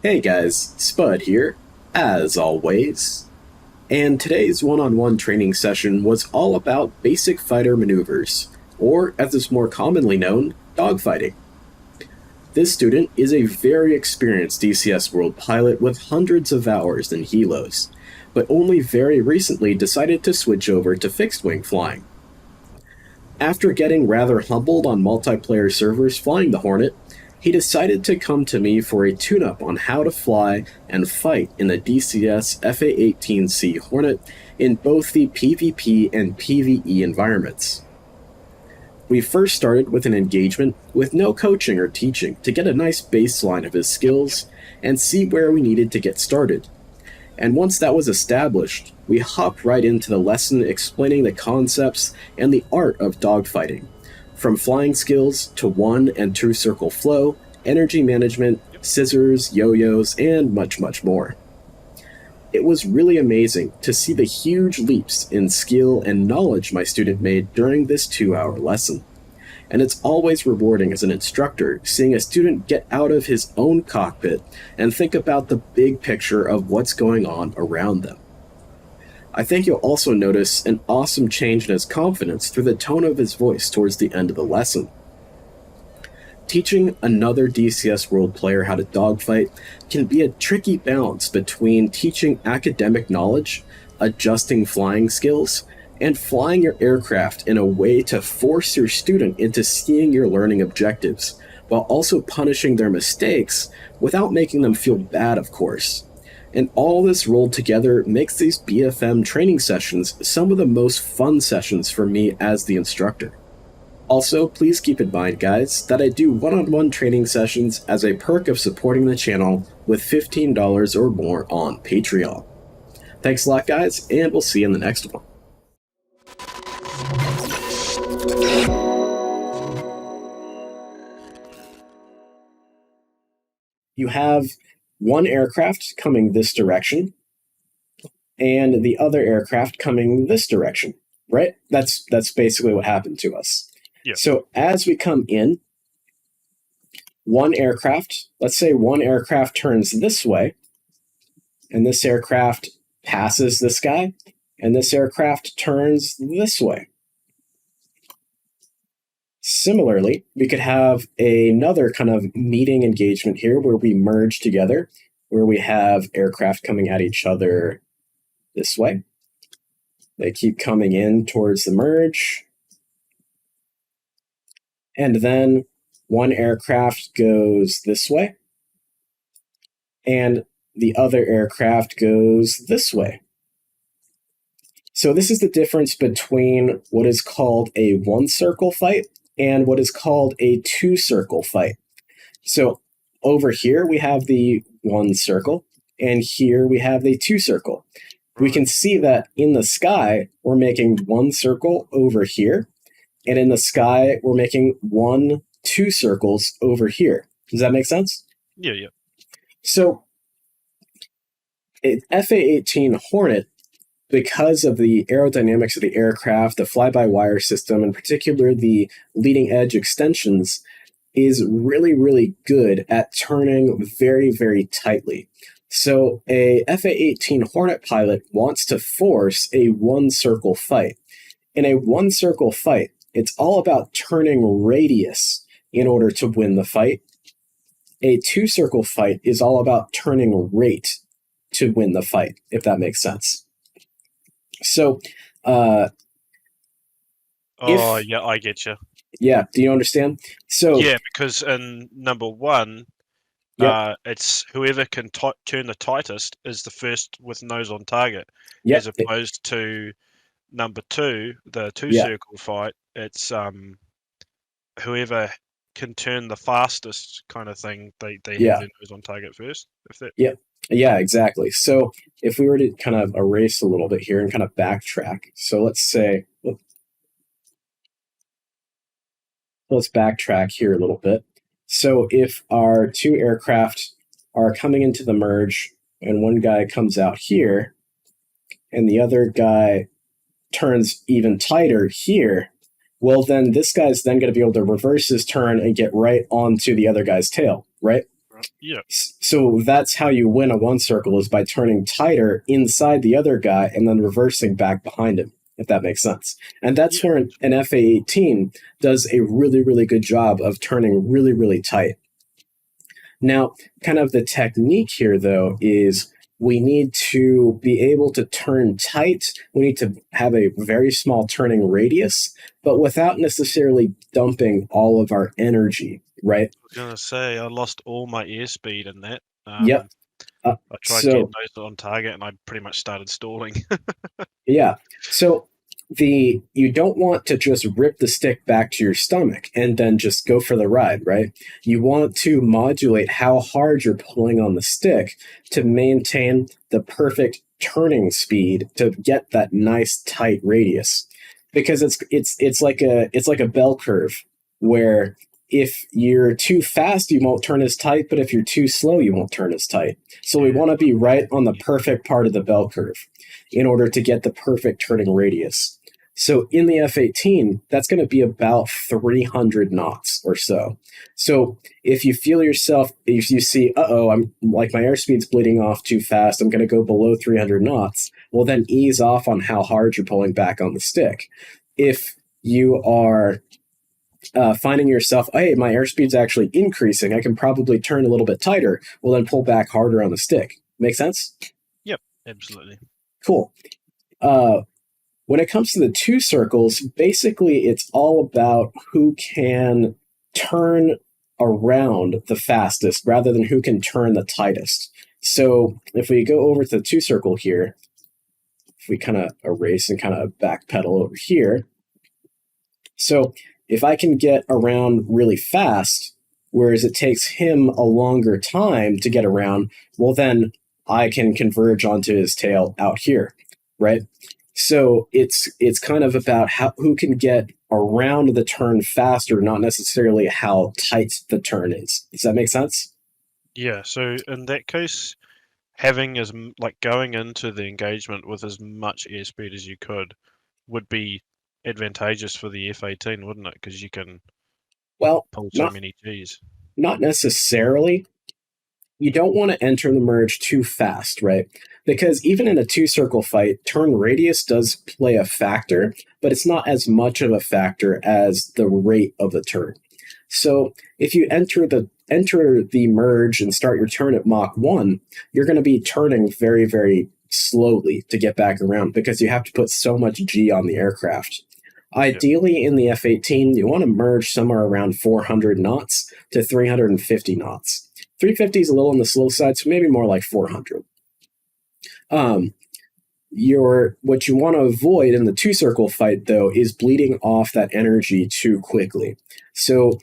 Hey guys, Spud here, as always. And today's one-on-one training session was all about basic fighter maneuvers, or as it's more commonly known, dogfighting. This student is a very experienced DCS World pilot with hundreds of hours in Helos, but only very recently decided to switch over to fixed-wing flying. After getting rather humbled on multiplayer servers flying the Hornet, he decided to come to me for a tune-up on how to fly and fight in the DCS F A-18C Hornet in both the PvP and PvE environments. We first started with an engagement with no coaching or teaching to get a nice baseline of his skills and see where we needed to get started. And once that was established, we hopped right into the lesson explaining the concepts and the art of dogfighting, from flying skills to one and two circle flow, energy management, scissors, yo-yos, and much, much more. It was really amazing to see the huge leaps in skill and knowledge my student made during this 2-hour lesson. And it's always rewarding as an instructor seeing a student get out of his own cockpit and think about the big picture of what's going on around them. I think you'll also notice an awesome change in his confidence through the tone of his voice towards the end of the lesson. Teaching another DCS World player how to dogfight can be a tricky balance between teaching academic knowledge, adjusting flying skills, and flying your aircraft in a way to force your student into seeing your learning objectives, while also punishing their mistakes without making them feel bad, of course. And all this rolled together makes these BFM training sessions some of the most fun sessions for me as the instructor. Also, please keep in mind, guys, that I do one-on-one training sessions as a perk of supporting the channel with $15 or more on Patreon. Thanks a lot, guys, and we'll see you in the next one. You have one aircraft coming this direction and the other aircraft coming this direction, right? That's basically what happened to us. Yeah. So as we come in, one aircraft, let's say one aircraft turns this way, and this aircraft passes this guy, and this aircraft turns this way. Similarly, we could have another kind of meeting engagement here where we merge together, where we have aircraft coming at each other this way. They keep coming in towards the merge. And then one aircraft goes this way, and the other aircraft goes this way. So this is the difference between what is called a one-circle fight and what is called a two-circle fight. So over here we have the one circle, and here we have the two circle. We can see that in the sky, we're making one circle over here, and in the sky, we're making two circles over here. Does that make sense? Yeah. So, an FA-18 Hornet, because of the aerodynamics of the aircraft, the fly-by-wire system, in particular the leading-edge extensions, is really, really good at turning very, very tightly. So a FA-18 Hornet pilot wants to force a one-circle fight. In a one-circle fight, it's all about turning radius in order to win the fight. A two-circle fight is all about turning rate to win the fight, if that makes sense. So, Yeah, I get you. Yeah, do you understand? So Yeah, because in number one, it's whoever can turn the tightest is the first with nose on target, as opposed to number two, the two-circle fight. It's whoever can turn the fastest kind of thing. They have their nose on target first. Yeah, exactly. So if we were to kind of erase a little bit here and kind of backtrack. So let's backtrack here a little bit. So if our two aircraft are coming into the merge and one guy comes out here and the other guy turns even tighter here, well, then this guy's then going to be able to reverse his turn and get right onto the other guy's tail, right? Yeah. So that's how you win a one circle, is by turning tighter inside the other guy and then reversing back behind him, if that makes sense. And that's where an FA-18 does a really, really good job of turning really, really tight. Now, kind of the technique here, though, is we need to be able to turn tight. We need to have a very small turning radius, but without necessarily dumping all of our energy, right? I was going to say, I lost all my airspeed in that. Yep. I tried getting those on target, and I pretty much started stalling. Yeah. So you don't want to just rip the stick back to your stomach and then just go for the ride, right? You want to modulate how hard you're pulling on the stick to maintain the perfect turning speed to get that nice tight radius. Because it's like a bell curve where if you're too fast, you won't turn as tight, but if you're too slow, you won't turn as tight. So we want to be right on the perfect part of the bell curve in order to get the perfect turning radius. So in the F-18, that's going to be about 300 knots or so. So if you feel yourself, if you see, I'm like my airspeed's bleeding off too fast, I'm going to go below 300 knots, well then ease off on how hard you're pulling back on the stick. If you are finding yourself, hey, my airspeed's actually increasing, I can probably turn a little bit tighter, well then pull back harder on the stick. Make sense? Yep, absolutely. Cool. When it comes to the two circles, basically it's all about who can turn around the fastest rather than who can turn the tightest. So if we go over to the two circle here, if we kind of erase and kind of backpedal over here. So if I can get around really fast, whereas it takes him a longer time to get around, well then I can converge onto his tail out here, right? So it's kind of about who can get around the turn faster, not necessarily how tight the turn is. Does that make sense? Yeah. So in that case, having going into the engagement with as much airspeed as you could would be advantageous for the F-18, wouldn't it? Because you can pull so many Gs. Not necessarily. You don't want to enter the merge too fast, right? Because even in a two-circle fight, turn radius does play a factor, but it's not as much of a factor as the rate of the turn. So if you enter the merge and start your turn at Mach 1, you're going to be turning very, very slowly to get back around because you have to put so much G on the aircraft. Ideally, in the F-18, you want to merge somewhere around 400 knots to 350 knots. 350 is a little on the slow side, so maybe more like 400. What you want to avoid in the two-circle fight, though, is bleeding off that energy too quickly. So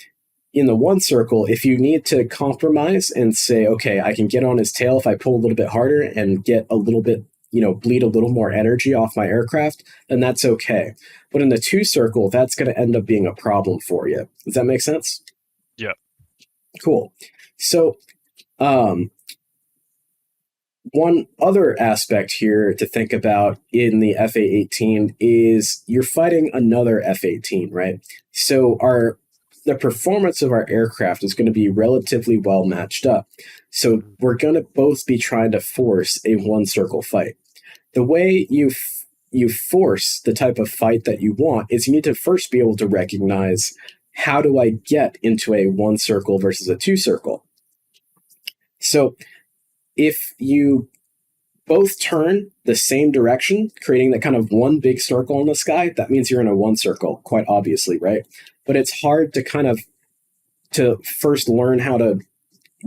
in the one circle, if you need to compromise and say, okay, I can get on his tail if I pull a little bit harder and get a little bit, bleed a little more energy off my aircraft, then that's okay. But in the two circle, that's going to end up being a problem for you. Does that make sense? Yeah. Cool. So one other aspect here to think about in the F-18 is you're fighting another F-18, right? So the performance of our aircraft is going to be relatively well matched up. So we're going to both be trying to force a one-circle fight. The way you force the type of fight that you want is you need to first be able to recognize, how do I get into a one-circle versus a two-circle? So if you both turn the same direction, creating that kind of one big circle in the sky, that means you're in a one circle, quite obviously, right? But it's hard to first learn how to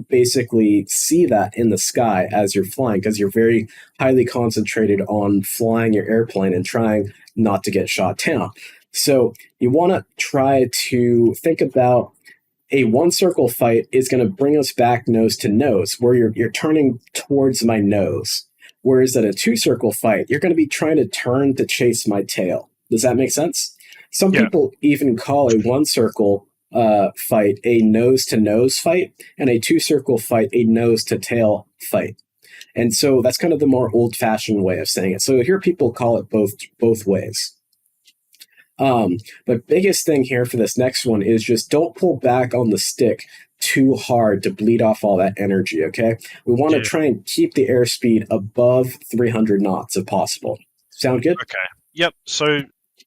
basically see that in the sky as you're flying, because you're very highly concentrated on flying your airplane and trying not to get shot down. So you want to try to think about a one circle fight is going to bring us back nose to nose, where you're turning towards my nose. Whereas at a two circle fight, you're going to be trying to turn to chase my tail. Does that make sense? Some people even call a one circle fight a nose to nose fight, and a two circle fight a nose to tail fight. And so that's kind of the more old fashioned way of saying it. So here people call it both ways. But biggest thing here for this next one is just don't pull back on the stick too hard to bleed off all that energy, okay? We want to try and keep the airspeed above 300 knots if possible. Sound good? Okay. Yep. So,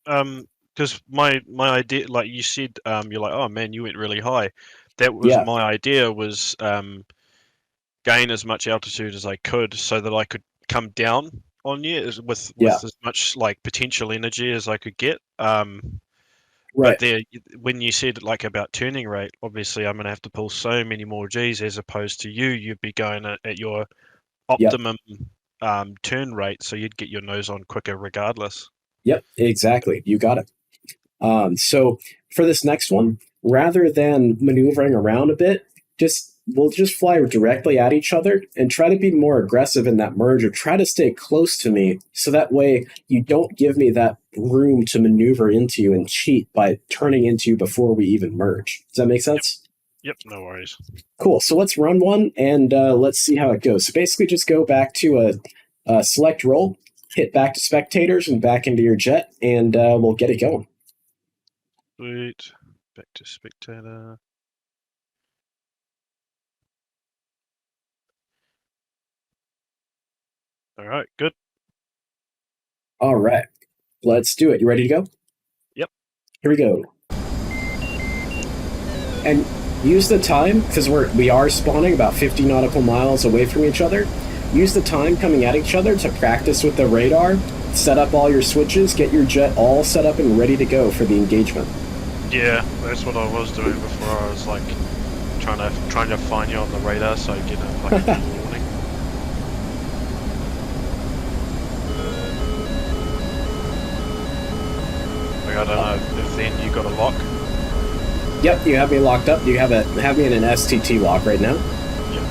because my idea, like you said, you're like, oh man, you went really high. That was my idea, was gain as much altitude as I could so that I could come down on you with as much like potential energy as I could get. But there, when you said like about turning rate, obviously I'm going to have to pull so many more G's as opposed to you'd be going at your optimum turn rate, so you'd get your nose on quicker regardless. Yep, exactly. You got it. So for this next one, rather than maneuvering around a bit, we'll just fly directly at each other and try to be more aggressive in that merge, or try to stay close to me so that way you don't give me that room to maneuver into you and cheat by turning into you before we even merge. Does that make sense? Yep, no worries. Cool. So let's run one and let's see how it goes. So basically just go back to a select roll, hit back to spectators and back into your jet, and we'll get it going. Sweet. Back to spectator. All right, good. All right, let's do it. You ready to go? Yep. Here we go. And use the time, because we are spawning about 50 nautical miles away from each other. Use the time coming at each other to practice with the radar, set up all your switches, get your jet all set up and ready to go for the engagement. Yeah, that's what I was doing before. I was like trying to find you on the radar so I get a warning. Like, I don't know if then you got a lock. Yep, you have me locked up. You have me in an STT lock right now. Yep.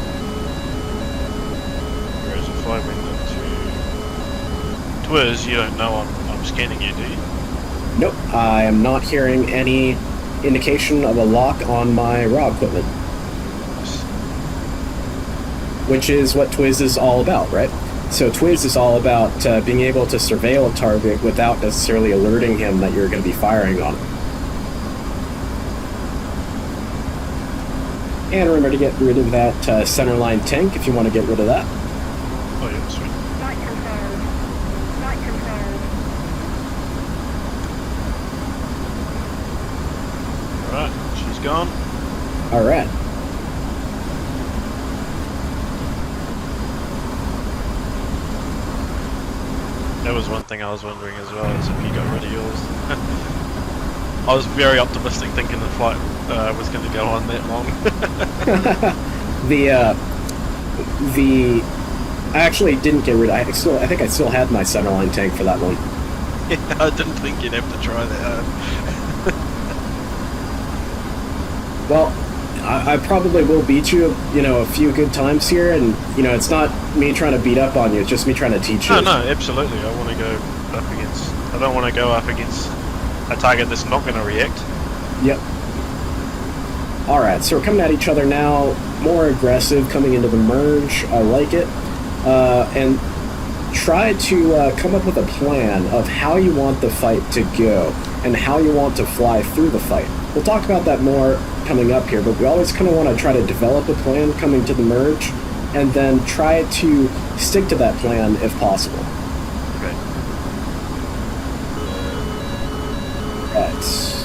Whereas if I went into Twiz, you don't know I'm scanning you, do you? Nope, I am not hearing any indication of a lock on my raw equipment. Nice. Which is what Twiz is all about, right? So Twiz is all about being able to surveil a target without necessarily alerting him that you're going to be firing on him. And remember to get rid of that centerline tank if you want to get rid of that. Oh yeah, sweet. Flight confirmed. Flight confirmed. Alright, she's gone. Alright. That was one thing I was wondering as well, is if you got rid of yours. I was very optimistic thinking the flight was going to go on that long. I actually didn't get rid of it. I think I still had my centerline tank for that one. Yeah, I didn't think you'd have to try that. Well, I probably will beat you, a few good times here, and, it's not me trying to beat up on you, it's just me trying to teach you. No, absolutely. I don't want to go up against a target that's not going to react. Yep. Alright, so we're coming at each other now, more aggressive, coming into the merge. I like it. And try to come up with a plan of how you want the fight to go and how you want to fly through the fight. We'll talk about that more coming up here, but we always kind of want to try to develop a plan coming to the merge and then try to stick to that plan if possible. Okay. Right.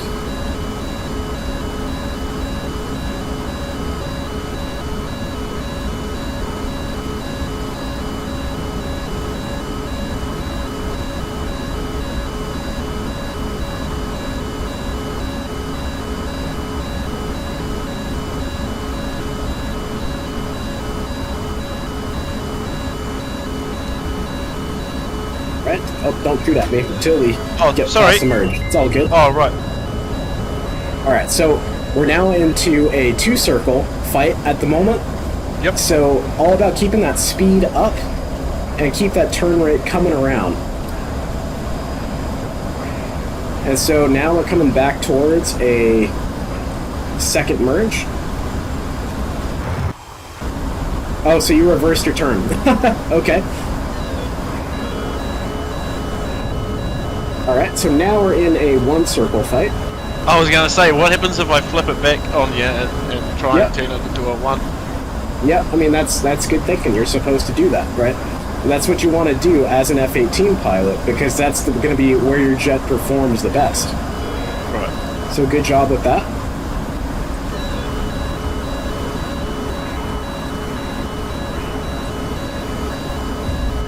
Right? Oh, don't shoot at me until we get past the merge. It's all good. Oh, right. Alright, so we're now into a two-circle fight at the moment. Yep. So all about keeping that speed up and keep that turn rate coming around. And so now we're coming back towards a second merge. Oh, so you reversed your turn. Okay. Alright, so now we're in a one-circle fight. I was going to say, what happens if I flip it back on you and try and turn it into a 1? Yeah, I mean, that's good thinking. You're supposed to do that, right? And that's what you want to do as an F-18 pilot, because that's going to be where your jet performs the best. Right. So good job with that.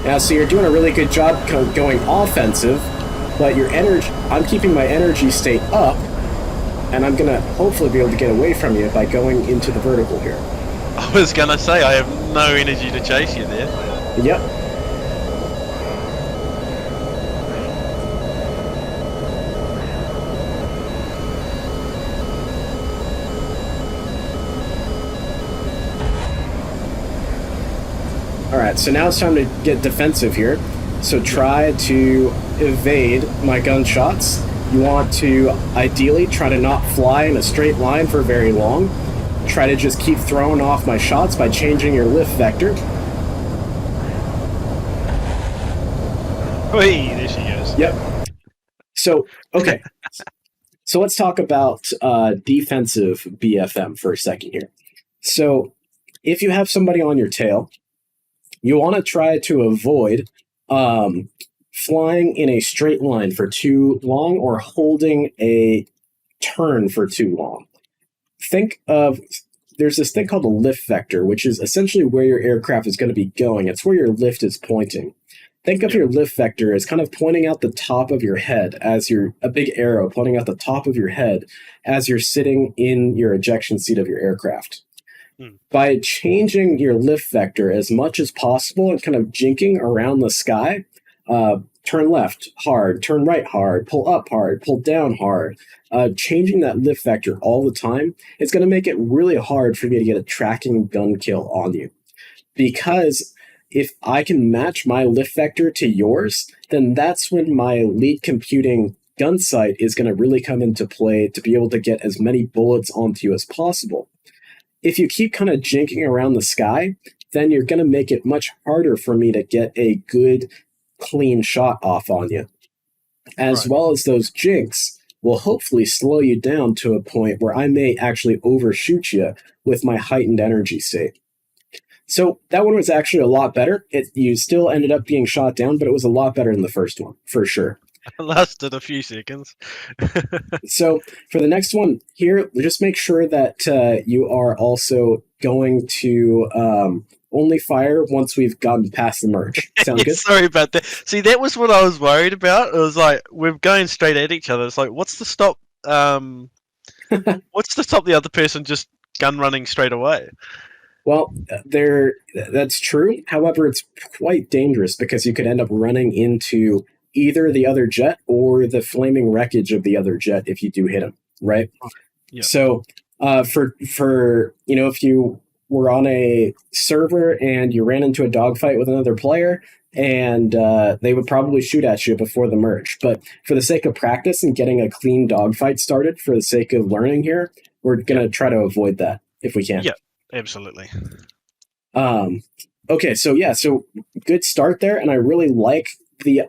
Yeah, so you're doing a really good job going offensive, but your energy, I'm keeping my energy state up, and I'm going to hopefully be able to get away from you by going into the vertical here. I was going to say, I have no energy to chase you there. Yep. Alright, so now it's time to get defensive here. So try to evade my gunshots. You want to ideally try to not fly in a straight line for very long. Try to just keep throwing off my shots by changing your lift vector. Whee, there she goes. Yep. So, okay. So let's talk about defensive BFM for a second here. So if you have somebody on your tail, you want to try to avoid flying in a straight line for too long or holding a turn for too long. Think of, there's this thing called a lift vector, which is essentially where your aircraft is going to be going. It's where your lift is pointing. Think of your lift vector as kind of pointing out the top of your head as you're, a big arrow pointing out the top of your head as you're sitting in your ejection seat of your aircraft. By changing your lift vector as much as possible and kind of jinking around the sky, turn left hard, turn right hard, pull up hard, pull down hard, changing that lift vector all the time, it's going to make it really hard for me to get a tracking gun kill on you. Because if I can match my lift vector to yours, then that's when my lead computing gun sight is going to really come into play to be able to get as many bullets onto you as possible. If you keep kind of jinking around the sky, then you're going to make it much harder for me to get a good, clean shot off on you. As well as those jinks will hopefully slow you down to a point where I may actually overshoot you with my heightened energy state. So that one was actually a lot better. You still ended up being shot down, but it was a lot better than the first one, for sure. It lasted a few seconds. So for the next one here, just make sure that you are also going to only fire once we've gotten past the merge. Sound good? Sorry about that. See, that was what I was worried about. It was like, we're going straight at each other. It's like, what's to stop what's to stop the other person just gun running straight away? Well, that's true. However, it's quite dangerous because you could end up running into either the other jet or the flaming wreckage of the other jet if you do hit him, right? Yep. So for you know, if you were on a server and you ran into a dogfight with another player, and they would probably shoot at you before the merge. But for the sake of practice and getting a clean dogfight started, for the sake of learning here, we're going to try to avoid that if we can. Yeah, absolutely. Okay, so yeah, so good start there, and I really like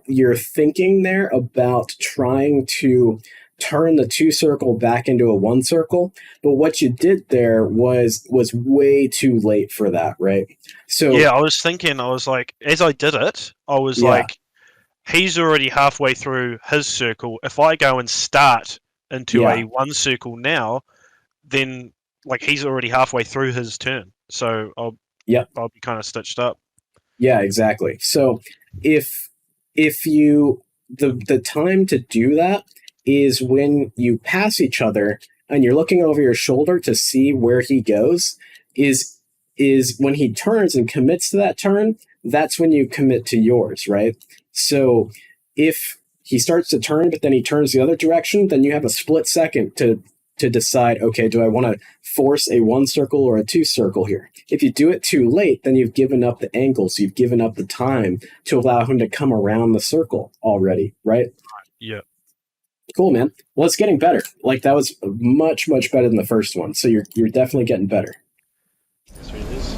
your thinking there about trying to turn the 2 circle back into a 1 circle, but what you did there was way too late for that, right? So yeah, I was thinking, I was like, as I did it, I was like, he's already halfway through his circle. If I go and start into a 1 circle now, then like he's already halfway through his turn. So I'll be kind of stitched up. Yeah, exactly. So if you the time to do that is when you pass each other and you're looking over your shoulder to see where he goes, is when he turns and commits to that turn, that's when you commit to yours, right? So if he starts to turn, but then he turns the other direction, then you have a split second to decide, okay, do I want to force a 1 circle or a 2 circle here? If you do it too late, then you've given up the angle, so you've given up the time to allow him to come around the circle already, right? Yeah. Cool, man. Well, it's getting better. Like, that was much, much better than the first one, so you're definitely getting better. That's what it is.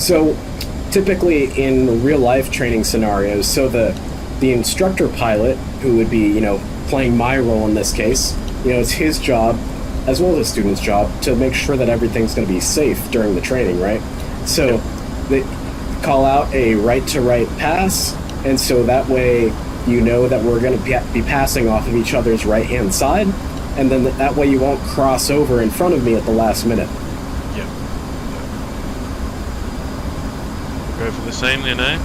So typically in real life training scenarios, so the instructor pilot, who would be, playing my role in this case, it's his job, as well as the student's job, to make sure that everything's going to be safe during the training, right? So they call out a right-to-right pass, and so that way you know that we're going to be passing off of each other's right-hand side, and then that way you won't cross over in front of me at the last minute. Yep. Go for the same then, eh?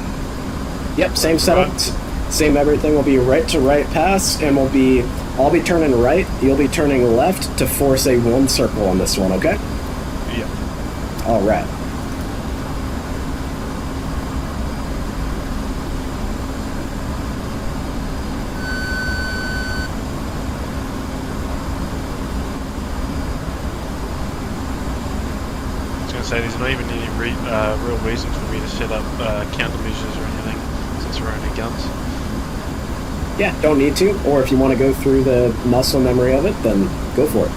Yep, same setup, same everything. Will be right-to-right pass, and I'll be turning right, you'll be turning left to force a 1 circle on this one, okay? Yep. All right. Say there's not even any real reason for me to set up countermeasures or anything since we're only guns. Yeah, don't need to. Or if you want to go through the muscle memory of it, then go for it.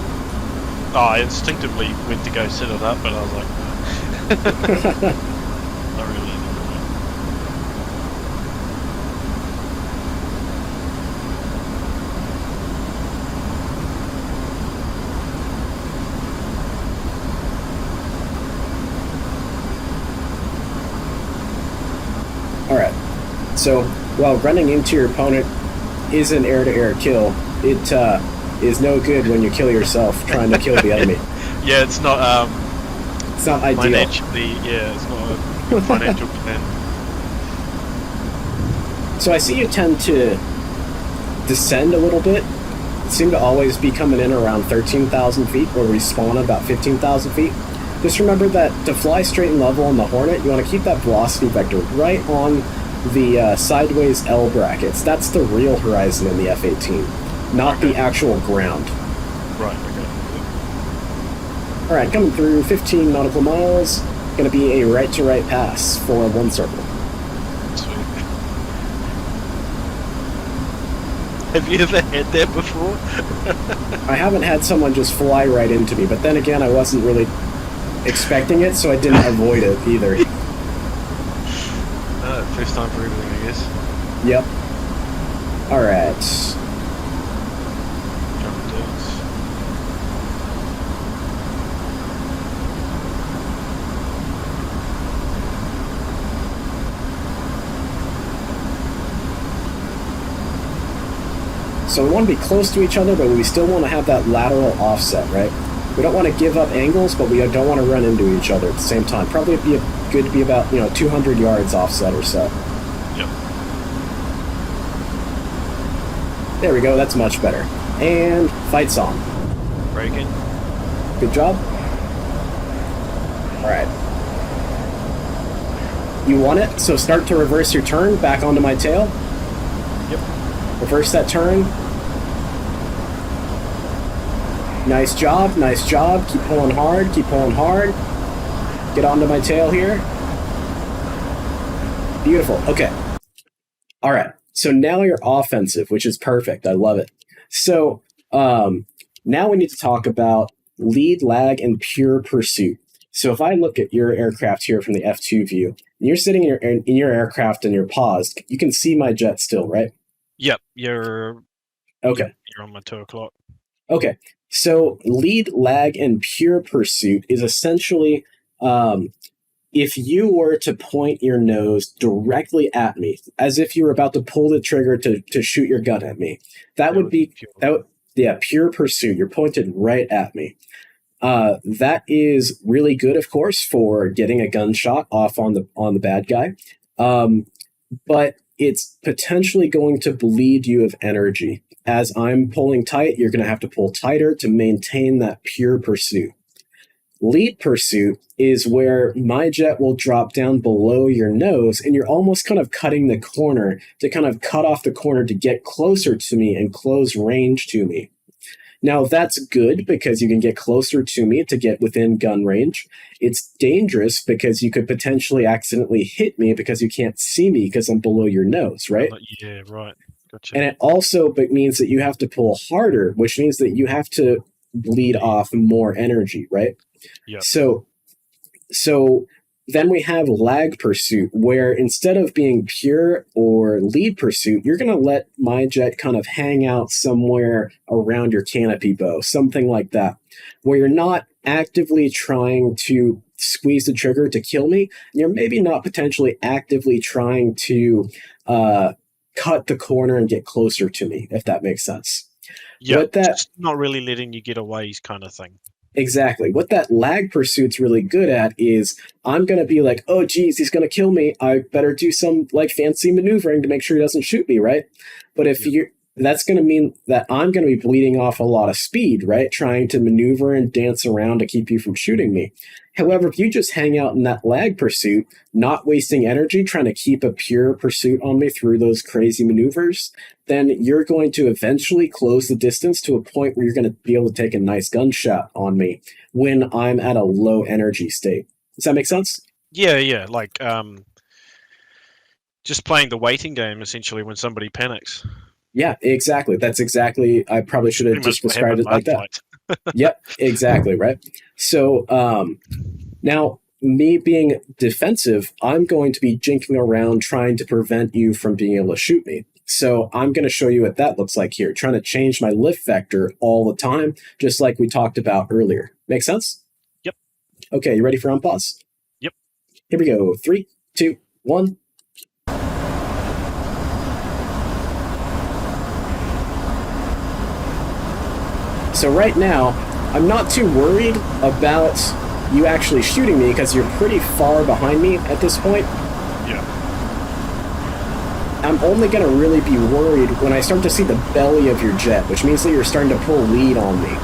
Oh, I instinctively went to go set it up, but I was like, no. Not really anymore. Alright, so while running into your opponent is an air-to-air kill, it is no good when you kill yourself trying to kill the enemy. Yeah, it's not ideal. Financially, it's not a financial plan. So I see you tend to descend a little bit. You seem to always be coming in around 13,000 feet, or respawn at about 15,000 feet. Just remember that to fly straight and level on the Hornet, you want to keep that velocity vector right on the sideways L brackets. That's the real horizon in the F-18, not the actual ground. Right, okay. Alright, coming through 15 nautical miles, going to be a right-to-right pass for 1 circle. Sweet. Have you ever had that before? I haven't had someone just fly right into me, but then again, I wasn't really expecting it, so I didn't avoid it either. First time for everything, I guess. Yep. Alright. Jumping dudes. So we want to be close to each other, but we still want to have that lateral offset, right? We don't want to give up angles, but we don't want to run into each other at the same time. Probably be good to be about 200 yards offset or so. Yep. There we go. That's much better. And fight's on. Braking. Good job. All right. You want it, so start to reverse your turn back onto my tail. Yep. Reverse that turn. Nice job, nice job. Keep pulling hard, keep pulling hard. Get onto my tail here. Beautiful, okay. All right, so now you're offensive, which is perfect. I love it. So now we need to talk about lead, lag, and pure pursuit. So if I look at your aircraft here from the F2 view, and you're sitting in your aircraft and you're paused, you can see my jet still, right? Yep, you're on my 2 o'clock. Okay, so lead, lag, and pure pursuit is essentially if you were to point your nose directly at me, as if you were about to pull the trigger to shoot your gun at me, that would be pure pursuit. You're pointed right at me. That is really good, of course, for getting a gunshot off on the bad guy, but it's potentially going to bleed you of energy. As I'm pulling tight, you're going to have to pull tighter to maintain that pure pursuit. Lead pursuit is where my jet will drop down below your nose, and you're almost kind of cutting the corner to kind of cut off the corner to get closer to me and close range to me. Now, that's good because you can get closer to me to get within gun range. It's dangerous because you could potentially accidentally hit me because you can't see me because I'm below your nose, right? Yeah, right. Gotcha. And it also means that you have to pull harder, which means that you have to bleed off more energy, right? Yeah. So Then we have lag pursuit, where instead of being pure or lead pursuit, you're going to let my jet kind of hang out somewhere around your canopy bow, something like that, where you're not actively trying to squeeze the trigger to kill me. You're maybe not potentially actively trying to cut the corner and get closer to me, if that makes sense. Yeah, just not really letting you get away kind of thing. Exactly. What that lag pursuit's really good at is I'm going to be like, oh, geez, he's going to kill me. I better do some like fancy maneuvering to make sure he doesn't shoot me, right? But if that's going to mean that I'm going to be bleeding off a lot of speed, right? Trying to maneuver and dance around to keep you from shooting me. However, if you just hang out in that lag pursuit, not wasting energy trying to keep a pure pursuit on me through those crazy maneuvers, then you're going to eventually close the distance to a point where you're going to be able to take a nice gunshot on me when I'm at a low energy state. Does that make sense? Yeah. Like just playing the waiting game, essentially, when somebody panics. Yeah, exactly. That's exactly, I probably should have just described it like that. Yep, exactly, right? So now, me being defensive, I'm going to be jinking around trying to prevent you from being able to shoot me. So I'm going to show you what that looks like here, trying to change my lift vector all the time, just like we talked about earlier. Make sense? Yep. Okay, you ready for unpause? Yep. Here we go. 3, 2, 1. So right now, I'm not too worried about you actually shooting me because you're pretty far behind me at this point. Yeah. I'm only going to really be worried when I start to see the belly of your jet, which means that you're starting to pull lead on me.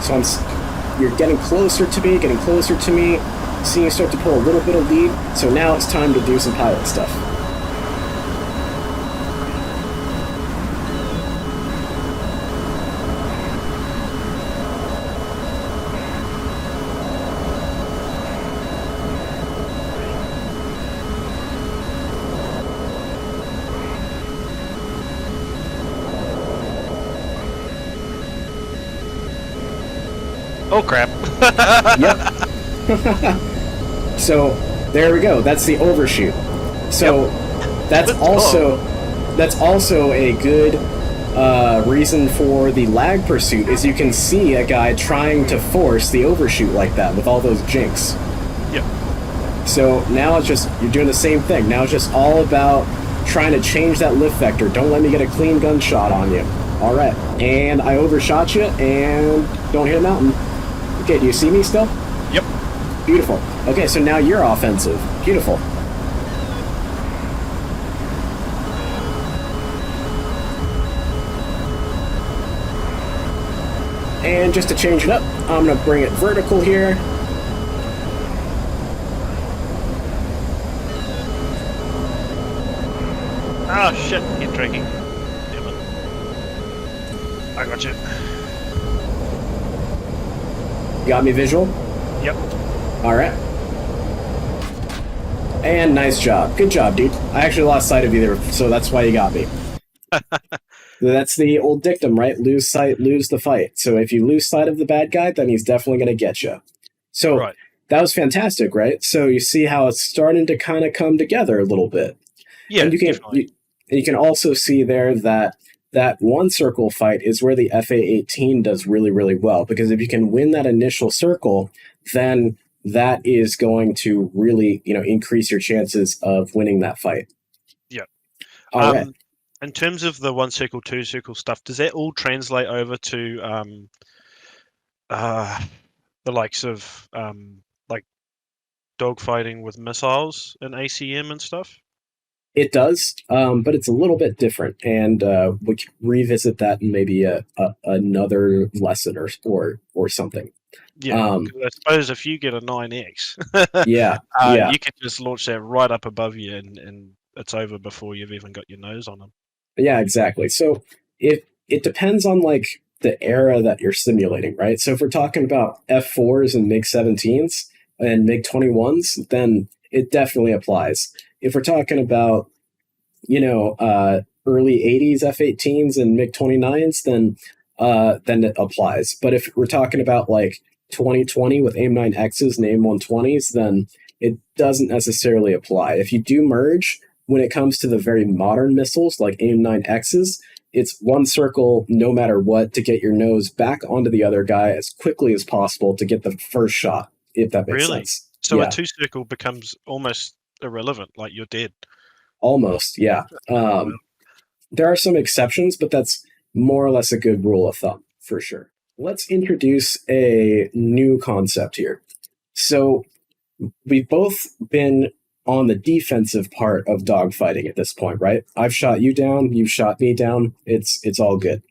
So you're getting closer to me, seeing you start to pull a little bit of lead. So now it's time to do some pilot stuff. Oh crap. Yep. So there we go. That's the overshoot. So that's also a good reason for the lag pursuit is you can see a guy trying to force the overshoot like that with all those jinks. Yep. So now it's just you're doing the same thing. Now it's just all about trying to change that lift vector. Don't let me get a clean gunshot on you. All right. And I overshot you and don't hit a mountain. Okay, do you see me still? Yep. Beautiful. Okay, so now you're offensive. Beautiful. And just to change it up, I'm going to bring it vertical here. Oh shit, keep tracking. Damn it. I got you. You got me visual? Yep. Alright. And nice job. Good job, dude. I actually lost sight of you there, so that's why you got me. That's the old dictum, right? Lose sight, lose the fight. So if you lose sight of the bad guy, then he's definitely going to get you. So right. That was fantastic, right? So you see how it's starting to kind of come together a little bit. Yeah, and you can also see there that one circle fight is where the FA-18 does really, really well. Because if you can win that initial circle, then that is going to really, increase your chances of winning that fight. Yeah. All right. In terms of the 1 circle, 2 circle stuff, does that all translate over to the likes of like dogfighting with missiles and ACM and stuff? It does, but it's a little bit different, and we can revisit that in maybe another lesson or something. Yeah, I suppose if you get a 9X, yeah, you can just launch that right up above you, and it's over before you've even got your nose on them. Yeah, exactly. So it depends on like the era that you're simulating, right? So if we're talking about F4s and MiG-17s and MiG-21s, then it definitely applies. If we're talking about, early 80s F-18s and MiG-29s, then it applies. But if we're talking about like 2020 with AIM-9Xs and AIM-120s, then it doesn't necessarily apply. If you do merge, when it comes to the very modern missiles like AIM-9Xs, it's one circle no matter what to get your nose back onto the other guy as quickly as possible to get the first shot, if that makes sense. So yeah. a 2-circle becomes almost irrelevant, like you're dead. Almost, yeah. There are some exceptions, but that's more or less a good rule of thumb, for sure. Let's introduce a new concept here. So we've both been on the defensive part of dogfighting at this point, right? I've shot you down, you've shot me down, it's all good.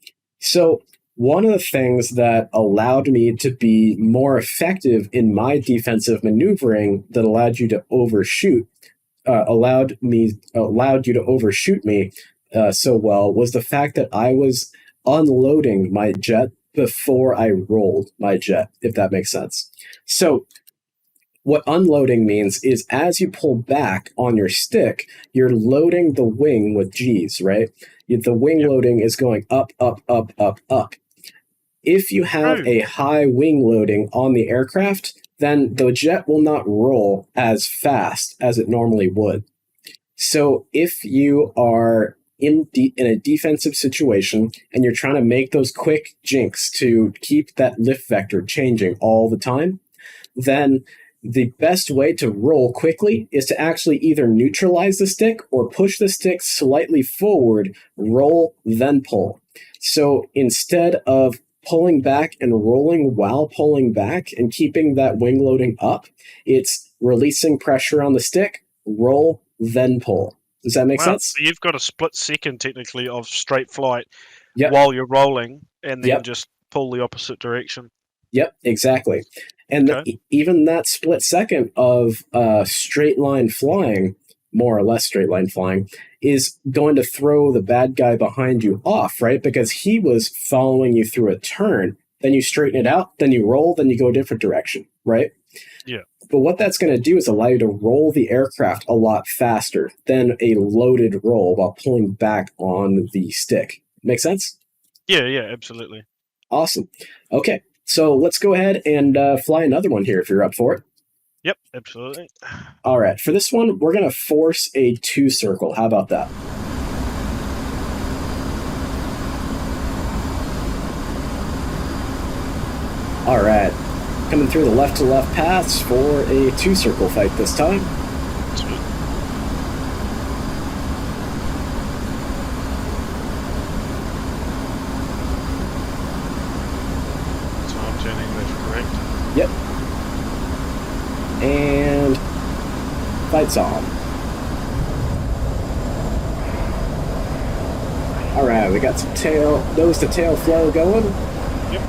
So one of the things that allowed me to be more effective in my defensive maneuvering that allowed you to overshoot, allowed you to overshoot me so well was the fact that I was unloading my jet before I rolled my jet, if that makes sense. So what unloading means is as you pull back on your stick, you're loading the wing with G's, right? The wing loading is going up, up, up, up, up. If you have a high wing loading on the aircraft, then the jet will not roll as fast as it normally would. So if you are in a defensive situation and you're trying to make those quick jinks to keep that lift vector changing all the time, then the best way to roll quickly is to actually either neutralize the stick or push the stick slightly forward, roll, then pull. So instead of pulling back and rolling while pulling back and keeping that wing loading up, it's releasing pressure on the stick, roll, then pull. Does that make sense? So you've got a split second technically of straight flight while you're rolling and then just pull the opposite direction. Yep, exactly. And even that split second of straight line flying, more or less straight line flying, is going to throw the bad guy behind you off, right? Because he was following you through a turn, then you straighten it out, then you roll, then you go a different direction, right? Yeah. But what that's going to do is allow you to roll the aircraft a lot faster than a loaded roll while pulling back on the stick. Make sense? Yeah, absolutely. Awesome. Okay. So let's go ahead and fly another one here if you're up for it. Yep, absolutely. All right. For this one, we're going to force a 2-circle. How about that? All right. Coming through the left-to-left paths for a 2-circle fight this time. Sweet. Yep. And fight's on. Alright, we got some nose to tail flow going. Yep.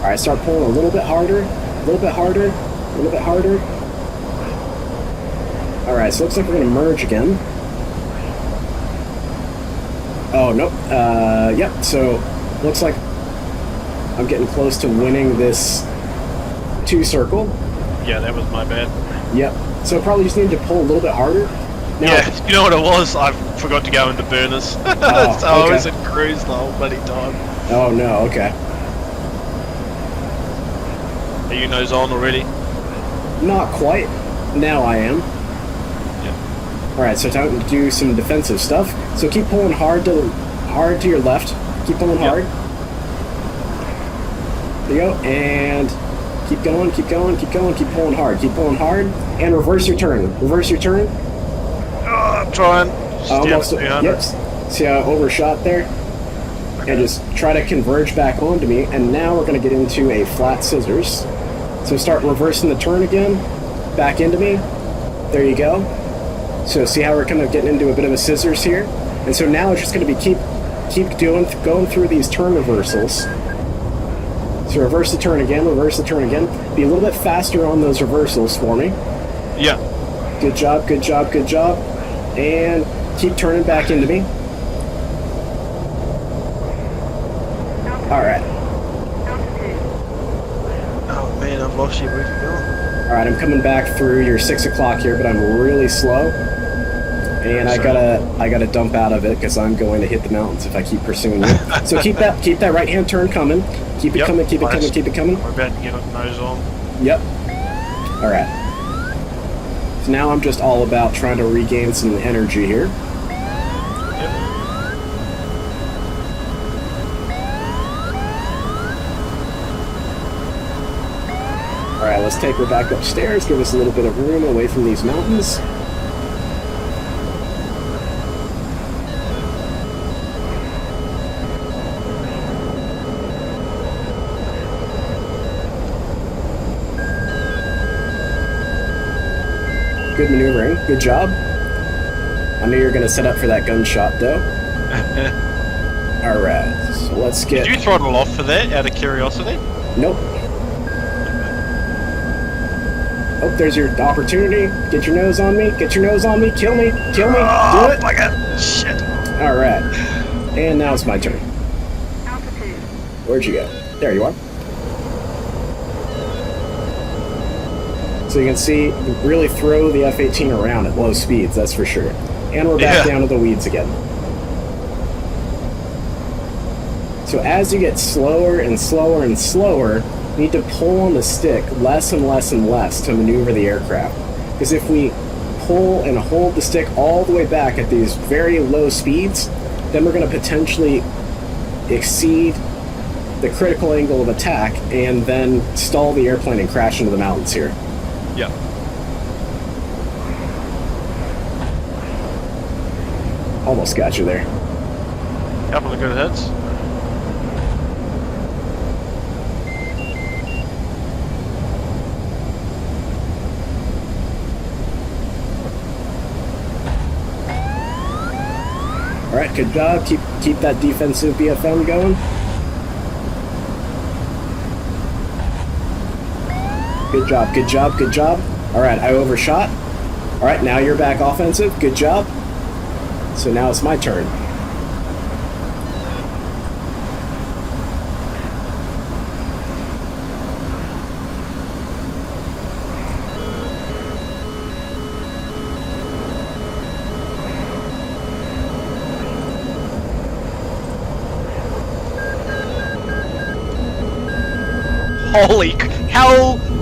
Alright, start pulling a little bit harder, a little bit harder, a little bit harder. Alright, so looks like we're going to merge again. Oh, nope. Yep, so looks like I'm getting close to winning this 2-circle. Yeah, that was my bad. Yep. So probably just need to pull a little bit harder. Now, yeah, you know what it was? I forgot to go into burners. So I was in cruise the whole bloody time. Oh, no, okay. Are you nose on already? Not quite. Now I am. Alright, so time to do some defensive stuff. So keep pulling hard to your left. Keep pulling hard. There you go. And keep going, keep going, keep going, keep pulling hard. Keep pulling hard. And reverse your turn. Reverse your turn. Oh, I'm trying. Almost. Yep. See how I overshot there? And just try to converge back onto me. And now we're going to get into a flat scissors. So start reversing the turn again. Back into me. There you go. So see how we're kind of getting into a bit of a scissors here? And so now it's just going to be keep going through these turn reversals. So reverse the turn again, reverse the turn again. Be a little bit faster on those reversals for me. Yeah. Good job, good job, good job. And keep turning back into me. Alright. Oh man, I've lost you. Where'd you go? Alright, I'm coming back through your 6 o'clock here, but I'm really slow. And I gotta dump out of it because I'm going to hit the mountains if I keep pursuing you. So keep that right hand turn coming. Keep it coming. Keep it coming. Keep it coming. We're about to get a nose on. Yep. All right. So now I'm just all about trying to regain some energy here. Yep. All right, let's take her back upstairs. Give us a little bit of room away from these mountains. Good maneuvering. Good job. I knew you were going to set up for that gunshot, though. Alright, so let's get... Did you throttle off for that, out of curiosity? Nope. Oh, there's your opportunity. Get your nose on me. Get your nose on me. Kill me. Kill me. Do it. Oh my god. Shit. Alright. And now it's my turn. Altitude. Where'd you go? There you are. So you can see, really throw the F-18 around at low speeds, that's for sure. And we're back down to the weeds again. So as you get slower and slower and slower, you need to pull on the stick less and less and less to maneuver the aircraft. Because if we pull and hold the stick all the way back at these very low speeds, then we're going to potentially exceed the critical angle of attack and then stall the airplane and crash into the mountains here. Yeah. Almost got you there. Couple of good hits. Alright, good job. Keep that defensive BFM going. Good job, good job, good job. Alright, I overshot. Alright, now you're back offensive. Good job. So now it's my turn. Holy,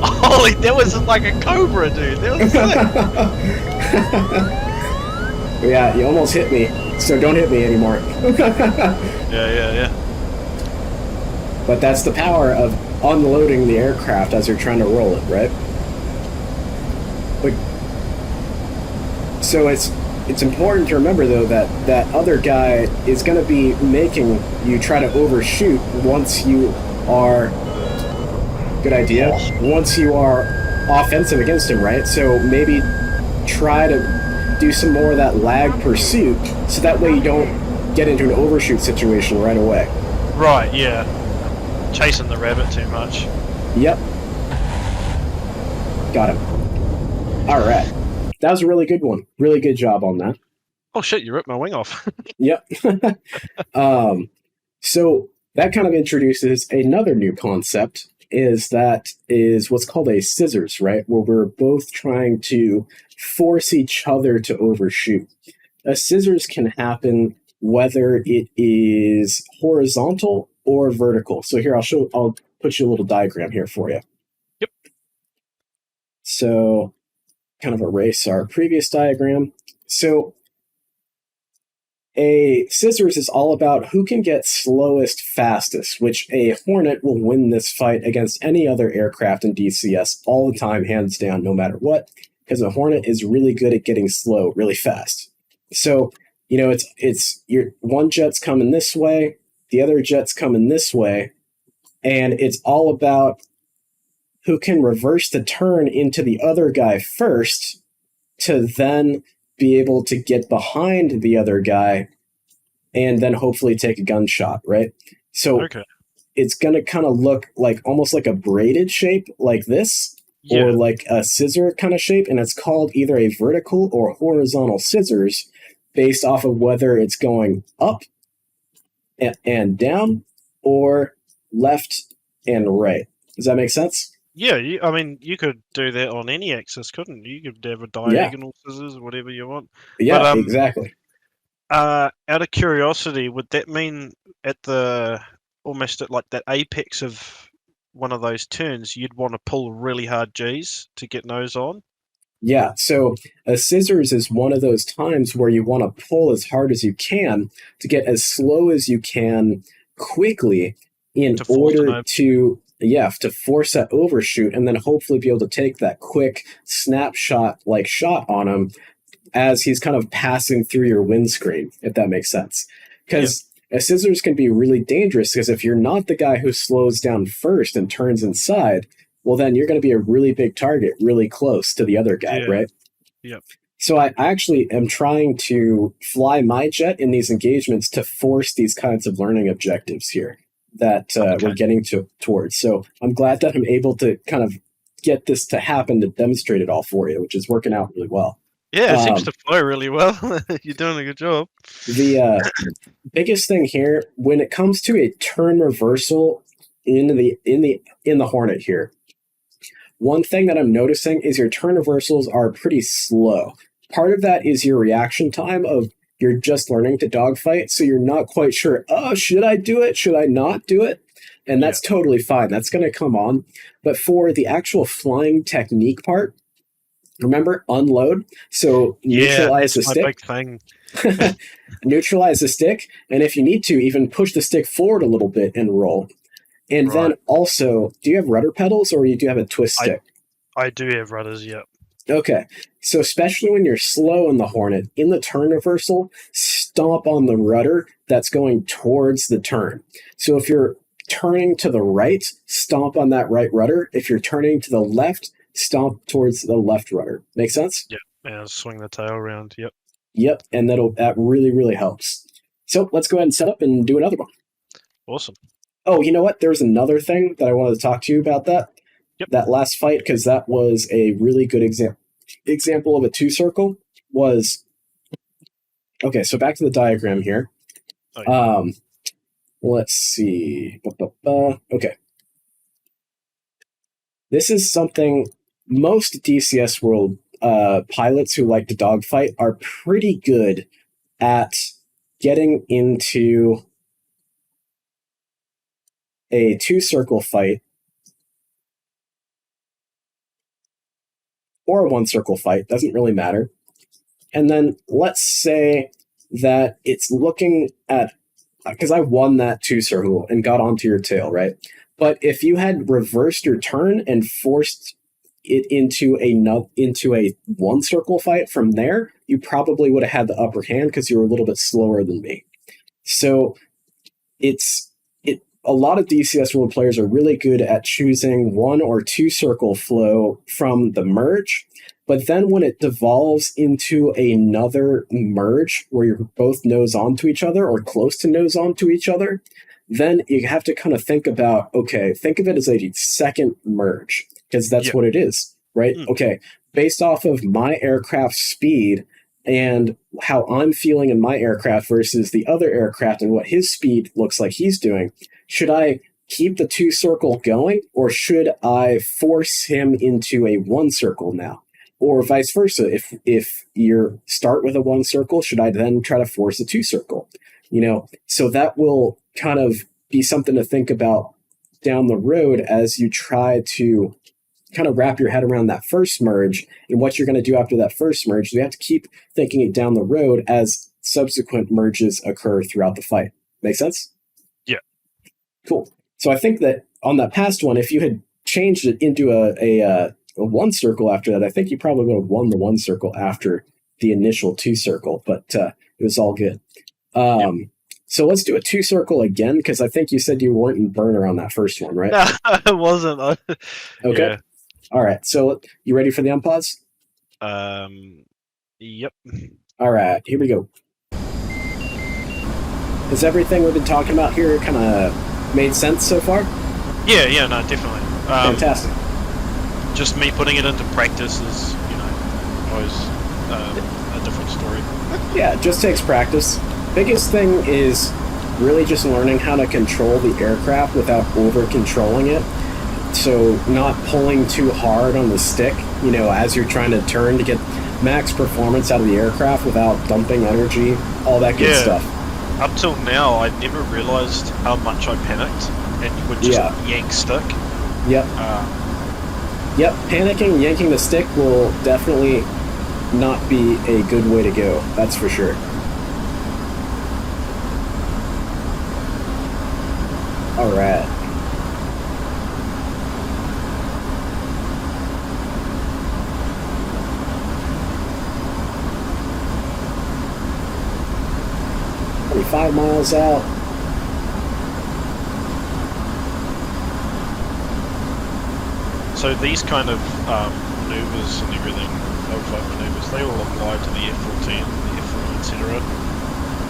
holy, that was like a cobra, dude. That was sick. Yeah, you almost hit me, so don't hit me anymore. Yeah. But that's the power of unloading the aircraft as you're trying to roll it, right? But, so it's important to remember, though, that that other guy is going to be making you try to overshoot once you are... Good idea. Once you are offensive against him, right? So maybe try to do some more of that lag pursuit, so that way you don't get into an overshoot situation right away. Right, yeah. Chasing the rabbit too much. Yep. Got him. Alright. That was a really good one. Really good job on that. Oh shit, you ripped my wing off. Yep. So that kind of introduces another new concept, is what's called a scissors, right? Where we're both trying to force each other to overshoot. A scissors can happen whether it is horizontal or vertical. So here, I'll put you a little diagram here for you. Yep. So kind of erase our previous diagram. So a scissors is all about who can get slowest fastest, which a Hornet will win this fight against any other aircraft in DCS all the time, hands down, no matter what, because a Hornet is really good at getting slow really fast. So, you know, it's your one jet's coming this way, the other jet's coming this way, and it's all about who can reverse the turn into the other guy first to then be able to get behind the other guy and then hopefully take a gunshot, right? So It's going to kind of look like almost like a braided shape like this, or like a scissor kind of shape, and it's called either a vertical or horizontal scissors based off of whether it's going up and down or left and right. Does that make sense? Yeah, I mean, you could do that on any axis, couldn't you? You could have a diagonal scissors, whatever you want. Yeah, But exactly. out of curiosity, would that mean at the almost at like that apex of one of those turns, you'd want to pull really hard G's to get nose on? Yeah, so a scissors is one of those times where you want to pull as hard as you can to get as slow as you can quickly in order to force that overshoot and then hopefully be able to take that quick snapshot like shot on him as he's kind of passing through your windscreen, if that makes sense. Because a scissors can be really dangerous because if you're not the guy who slows down first and turns inside, well, then you're going to be a really big target really close to the other guy, right? Yep. So I actually am trying to fly my jet in these engagements to force these kinds of learning objectives here that we're getting towards. So I'm glad that I'm able to kind of get this to happen to demonstrate it all for you, which is working out really well. Yeah, it seems to flow really well. You're doing a good job. The biggest thing here, when it comes to a turn reversal in the Hornet here, one thing that I'm noticing is your turn reversals are pretty slow. Part of that is your reaction time of you're just learning to dogfight, so you're not quite sure, oh, should I do it? Should I not do it? And that's totally fine. That's going to come on. But for the actual flying technique part, remember, unload. So neutralize the stick. Big thing. Neutralize the stick. And if you need to, even push the stick forward a little bit and roll. And then also, do you have rudder pedals or do you have a twist stick? I do have rudders, yeah. Okay. So especially when you're slow in the Hornet, in the turn reversal, stomp on the rudder that's going towards the turn. So if you're turning to the right, stomp on that right rudder. If you're turning to the left, stomp towards the left rudder. Make sense? Yep. And swing the tail around. Yep. Yep. And that really, really helps. So let's go ahead and set up and do another one. Awesome. Oh, you know what? There's another thing that I wanted to talk to you about that last fight, because that was a really good example of a two-circle was... Okay, so back to the diagram here. Let's see. Okay. This is something most DCS World pilots who like to dogfight are pretty good at getting into a two-circle fight or a one-circle fight, doesn't really matter. And then let's say that it's looking at, because I won that two-circle and got onto your tail, right? But if you had reversed your turn and forced it into a one-circle fight from there, you probably would have had the upper hand because you were a little bit slower than me. So a lot of DCS World players are really good at choosing one or two circle flow from the merge, but then when it devolves into another merge where you're both nose on to each other or close to nose on to each other, then you have to kind of think about, think of it as a second merge, because that's what it is, right? Okay, based off of my aircraft speed and how I'm feeling in my aircraft versus the other aircraft and what his speed looks like he's doing, should I keep the two-circle going, or should I force him into a one-circle now? Or vice versa, if you start with a one-circle, should I then try to force a two-circle? So that will kind of be something to think about down the road as you try to kind of wrap your head around that first merge and what you're going to do after that first merge. You have to keep thinking it down the road as subsequent merges occur throughout the fight. Make sense? Yeah. Cool. So I think that on that past one, if you had changed it into a one circle after that, I think you probably would have won the one circle after the initial two circle, but it was all good. So let's do a two circle again, because I think you said you weren't in burner on that first one, right? No, I wasn't. Okay. Yeah. All right. So you ready for the unpause? Yep. All right. Here we go. Has everything we've been talking about here kind of made sense so far? Yeah, no, definitely. Fantastic. Just me putting it into practice is, always a different story. Yeah, it just takes practice. Biggest thing is really just learning how to control the aircraft without over-controlling it. So not pulling too hard on the stick, you know, as you're trying to turn to get max performance out of the aircraft without dumping energy, all that good stuff. Up till now, I never realized how much I panicked and would just yank stick. Yep. Yep, panicking, yanking the stick will definitely not be a good way to go, that's for sure. Alright. Only 5 miles out. So these kind of maneuvers and everything, dogfight maneuvers, they all apply to the F-14, the F-4, etc.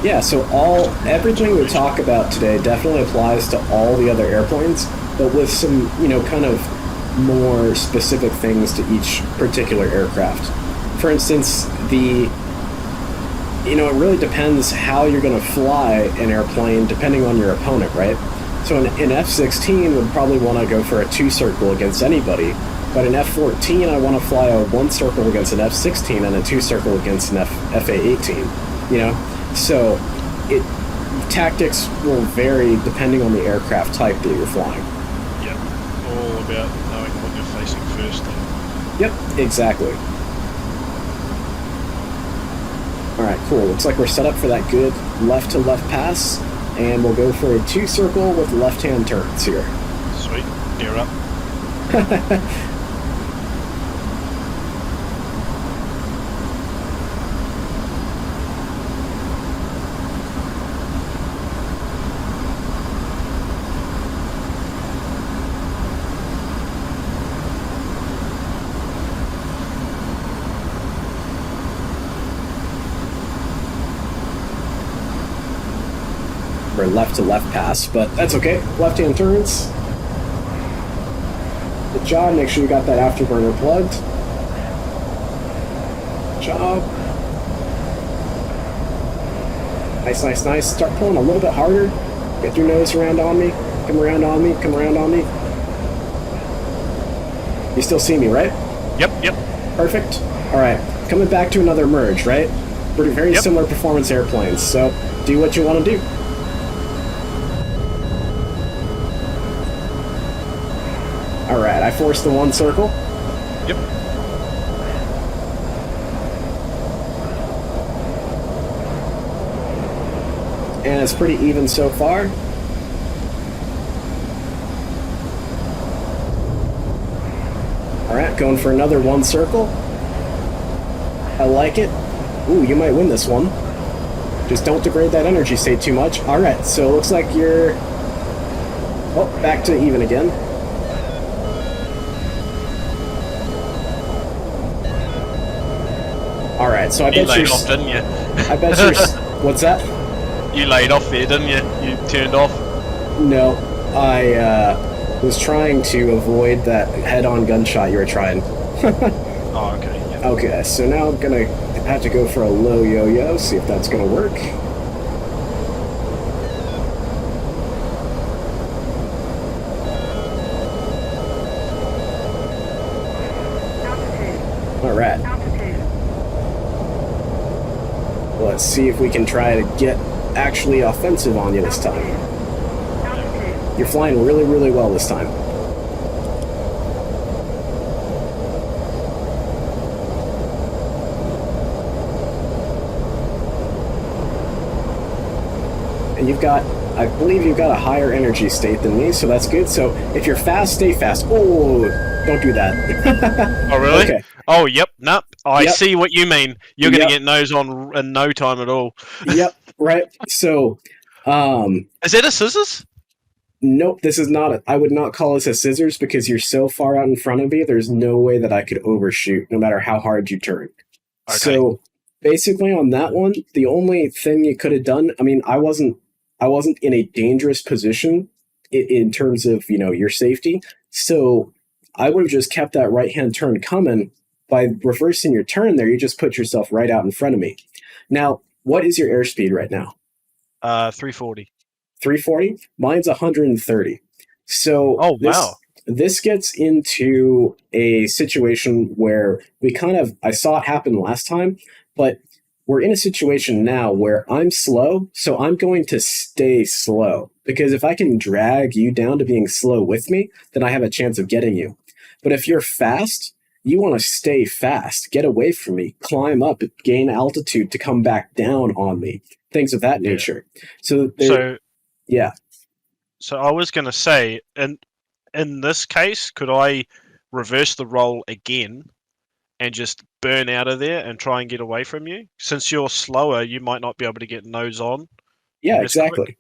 Yeah, so everything we talk about today definitely applies to all the other airplanes, but with some, you know, kind of more specific things to each particular aircraft. For instance, you know, it really depends how you're going to fly an airplane depending on your opponent, right? So an F-16 would probably want to go for a 2-circle against anybody, but an F-14 I want to fly a 1-circle against an F-16 and a 2-circle against an FA-18, you know? So tactics will vary depending on the aircraft type that you're flying. Yep, all about knowing what you're facing first. Yep, exactly. Alright, cool. Looks like we're set up for that good left-to-left pass, and we'll go for a 2-circle with left-hand turns here. Sweet. Gear up. We're left-to-left pass, but that's okay. Left-hand turns. Good job. Make sure you got that afterburner plugged. Good job. Nice, nice, nice. Start pulling a little bit harder. Get your nose around on me. Come around on me. Come around on me. You still see me, right? Yep, yep. Perfect. All right. Coming back to another merge, right? We're very similar performance airplanes, so do what you want to do. Alright, I forced the 1-circle. Yep. And it's pretty even so far. Alright, going for another 1-circle. I like it. Ooh, you might win this one. Just don't degrade that energy state too much. Alright, so it looks like you're... Oh, back to even again. Alright, so I bet you're... You laid off, didn't you? I bet you're... What's that? You laid off there, didn't you? You turned off? No, I was trying to avoid that head-on gunshot you were trying. Oh, okay. Yeah. Okay, so now I'm gonna have to go for a low yo-yo, see if that's gonna work. Alright. Let's see if we can try to get actually offensive on you this time. You're flying really, really well this time. And you've got, I believe you've got a higher energy state than me, so that's good. So if you're fast, stay fast. Oh, don't do that. Oh, really? Okay. Oh, yep. Nope. I see what you mean. You're going to get nose on in no time at all. Yep. Right. So, is that a scissors? Nope. This is not. I would not call this a scissors because you're so far out in front of me. There's no way that I could overshoot, no matter how hard you turn. Okay. So basically, on that one, the only thing you could have done. I mean, I wasn't in a dangerous position in terms of, you know, your safety. So I would have just kept that right-hand turn coming. By reversing your turn there, you just put yourself right out in front of me. Now, what is your airspeed right now? 340. 340? Mine's 130. So oh, wow. this gets into a situation where I saw it happen last time, but we're in a situation now where I'm slow, so I'm going to stay slow. Because if I can drag you down to being slow with me, then I have a chance of getting you. But if you're fast, you want to stay fast, get away from me, climb up, gain altitude to come back down on me, things of that nature. So I was going to say, in this case, could I reverse the roll again and just burn out of there and try and get away from you? Since you're slower, you might not be able to get nose on. Yeah, exactly.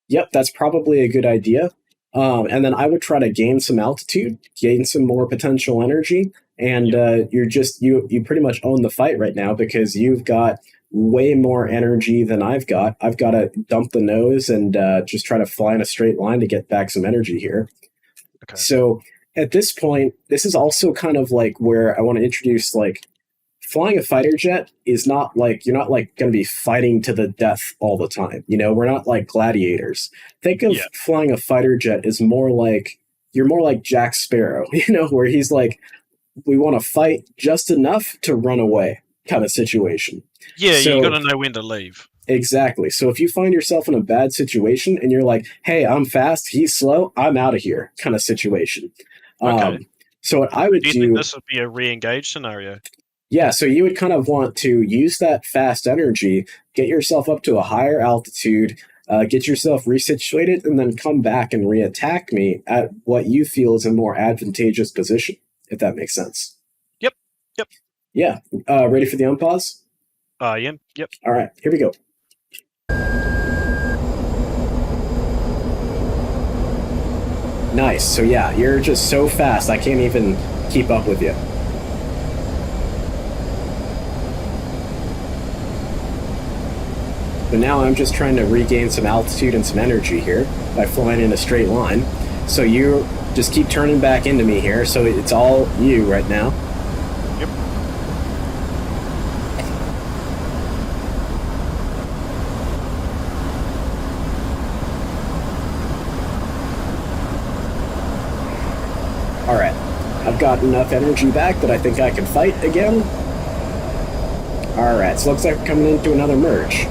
Yep, that's probably a good idea. And then I would try to gain some altitude, gain some more potential energy, and you pretty much own the fight right now because you've got way more energy than I've got. I've got to dump the nose and just try to fly in a straight line to get back some energy here. Okay. So at this point, this is also kind of like where I want to introduce, like, flying a fighter jet is not like, you're not like going to be fighting to the death all the time. You know, we're not like gladiators. Think of flying a fighter jet as more like, you're more like Jack Sparrow, you know, where he's like, we want to fight just enough to run away kind of situation. Yeah, so, you got to know when to leave. Exactly. So if you find yourself in a bad situation and you're like, hey, I'm fast, he's slow, I'm out of here kind of situation. Okay. So what I would do you think this would be a re-engage scenario? Yeah, so you would kind of want to use that fast energy, get yourself up to a higher altitude, get yourself resituated, and then come back and re-attack me at what you feel is a more advantageous position, if that makes sense. Yep. Yeah. Ready for the unpause? Yeah. Yep. All right, here we go. Nice. So yeah, you're just so fast, I can't even keep up with you. But now I'm just trying to regain some altitude and some energy here by flying in a straight line. So you just keep turning back into me here, so it's all you right now. Yep. Alright, I've got enough energy back that I think I can fight again. Alright, so looks like we're coming into another merge.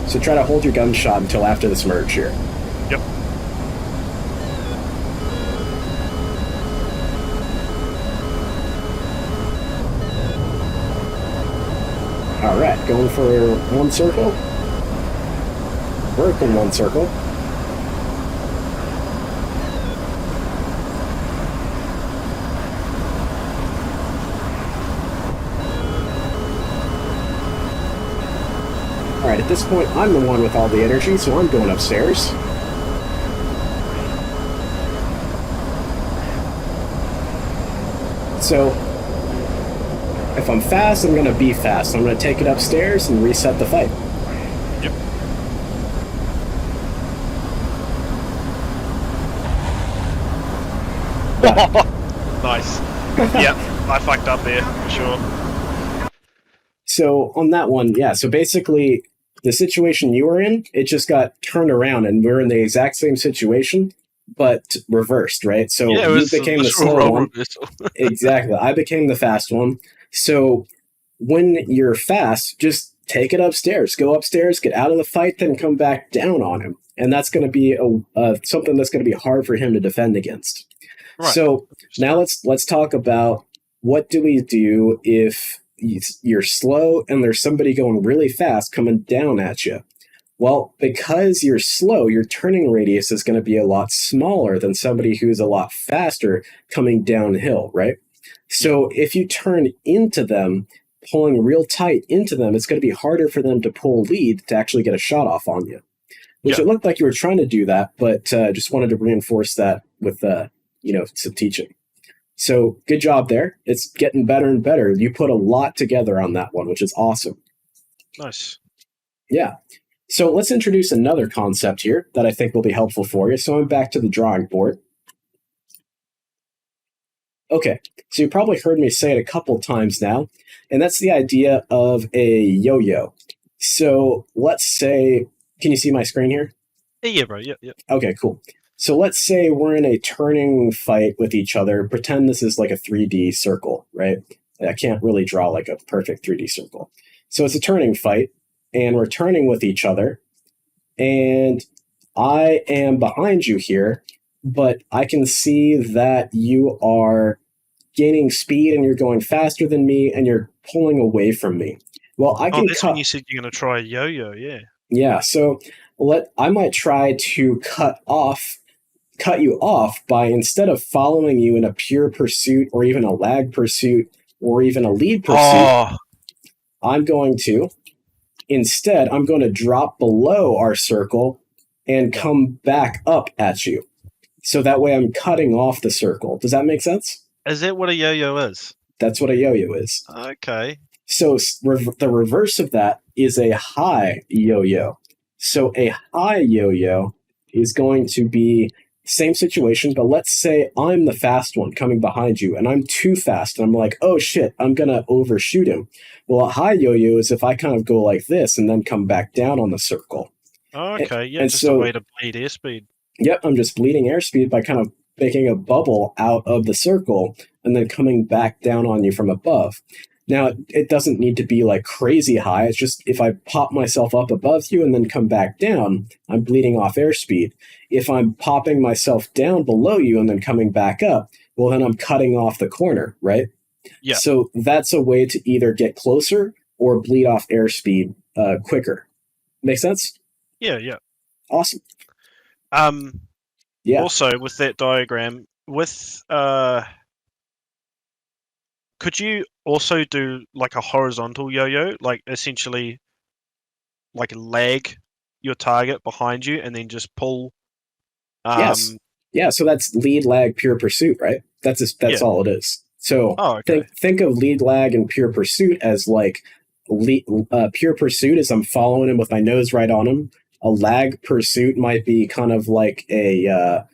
So try to hold your gunshot until after this merge here. Yep. Alright, going for one circle. Working one circle. Alright, at this point, I'm the one with all the energy, so I'm going upstairs. So, if I'm fast, I'm going to be fast. I'm going to take it upstairs and reset the fight. Yep. Nice. Yep, I fucked up there, for sure. So, on that one, yeah, so basically, the situation you were in, it just got turned around, and we're in the exact same situation, but reversed, right? So you became the slow one. Exactly. I became the fast one. So when you're fast, just take it upstairs. Go upstairs, get out of the fight, then come back down on him. And that's going to be something that's going to be hard for him to defend against. Right. So now let's talk about what do we do if you're slow and there's somebody going really fast coming down at you. Well, because you're slow, your turning radius is going to be a lot smaller than somebody who's a lot faster coming downhill, right? So if you turn into them, pulling real tight into them, it's going to be harder for them to pull lead to actually get a shot off on you. Which it looked like you were trying to do that, but just wanted to reinforce that with some teaching. So good job there. It's getting better and better. You put a lot together on that one, which is awesome. Nice. Yeah. So let's introduce another concept here that I think will be helpful for you. So I'm back to the drawing board. Okay, so you probably heard me say it a couple times now, and that's the idea of a yo-yo. So let's say, can you see my screen here? Yeah, bro. Yep, yep. Okay, cool. So let's say we're in a turning fight with each other. Pretend this is like a 3D circle, right? I can't really draw like a perfect 3D circle. So it's a turning fight, and we're turning with each other. And I am behind you here, but I can see that you are gaining speed and you're going faster than me and you're pulling away from me. Well, I can that's when you said you're going to try a yo-yo, yeah. Yeah, so I might try to cut you off by, instead of following you in a pure pursuit or even a lag pursuit or even a lead pursuit, I'm going to drop below our circle and come back up at you. So that way I'm cutting off the circle. Does that make sense? Is that what a yo-yo is? That's what a yo-yo is. Okay. So the reverse of that is a high yo-yo. So a high yo-yo is going to be same situation, but let's say I'm the fast one coming behind you and I'm too fast and I'm like, oh shit, I'm going to overshoot him. Well, a high yo-yo is if I kind of go like this and then come back down on the circle. Okay, yeah, just a way to bleed airspeed. Yep, I'm just bleeding airspeed by kind of making a bubble out of the circle and then coming back down on you from above. Now, it doesn't need to be like crazy high. It's just if I pop myself up above you and then come back down, I'm bleeding off airspeed. If I'm popping myself down below you and then coming back up, well, then I'm cutting off the corner, right? Yeah. So that's a way to either get closer or bleed off airspeed quicker. Make sense? Yeah, yeah. Awesome. Yeah. Also, with that diagram, could you also do like a horizontal yo-yo, like essentially like lag your target behind you and then just pull? Yes. Yeah, so that's lead, lag, pure pursuit, right? That's all it is. So think of lead, lag, and pure pursuit as like pure pursuit is I'm following him with my nose right on him. A lag pursuit might be kind of like the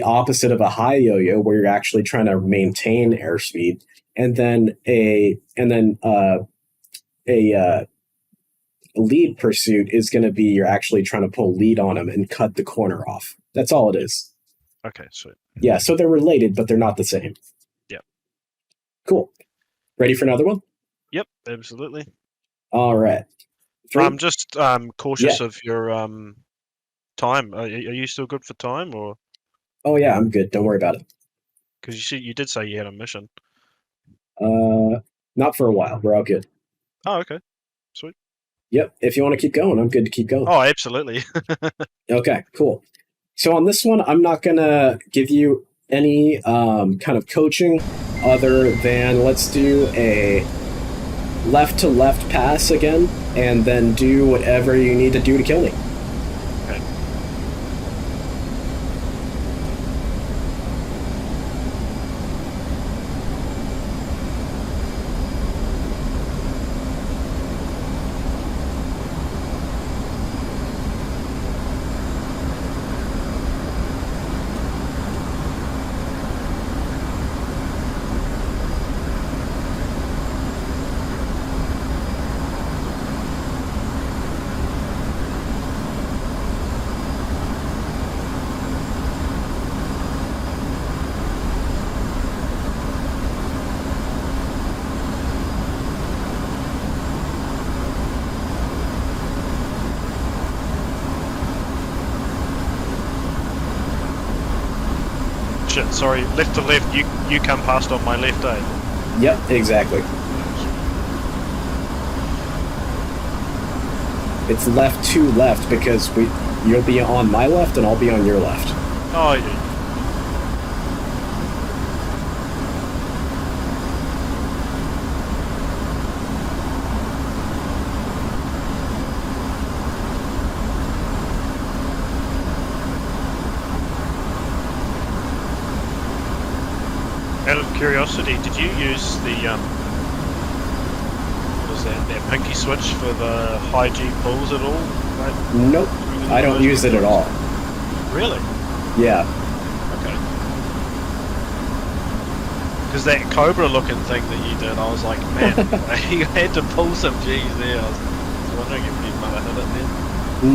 opposite of a high yo-yo, where you're actually trying to maintain airspeed, and then a lead pursuit is going to be you're actually trying to pull lead on him and cut the corner off. That's all it is. Okay, sweet. Yeah, so they're related, but they're not the same. Yeah. Cool. Ready for another one? Yep, absolutely. All right. I'm just cautious of your time. Are you still good for time, or? Oh yeah, I'm good. Don't worry about it. Because you did say you had a mission. Not for a while. We're all good. Oh, okay. Sweet. Yep. If you want to keep going, I'm good to keep going. Oh, absolutely. Okay, cool. So on this one, I'm not going to give you any kind of coaching other than let's do a left-to-left pass again, and then do whatever you need to do to kill me. Okay. Shit, sorry, left to left, you come past on my left, eh? Yep, exactly. It's left to left because you'll be on my left and I'll be on your left. Oh, yeah. Out of curiosity, did you use the what was that pinky switch for the high G pulls at all? Right? Nope, I don't use it at all. Really? Yeah. Okay. Because that Cobra looking thing that you did, I was like, man, you had to pull some G's there. I was wondering if you might have hit it then.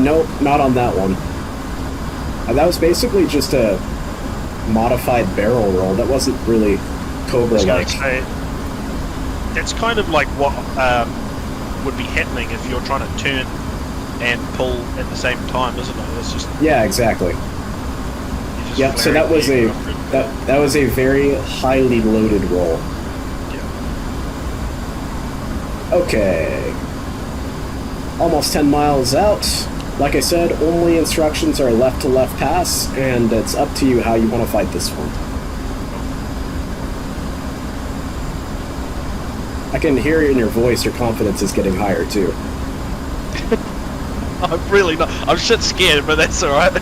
Nope, not on that one. That was basically just a modified barrel roll. That wasn't really Cobra-like. That's kind of like what would be happening if you're trying to turn and pull at the same time, isn't it? It's just yeah, exactly. Yep. So that was that was a very highly loaded roll. Yeah. Okay. Almost 10 miles out. Like I said, only instructions are left to left pass, and it's up to you how you want to fight this one. I can hear in your voice your confidence is getting higher too. I'm really not. I'm shit scared, but that's alright.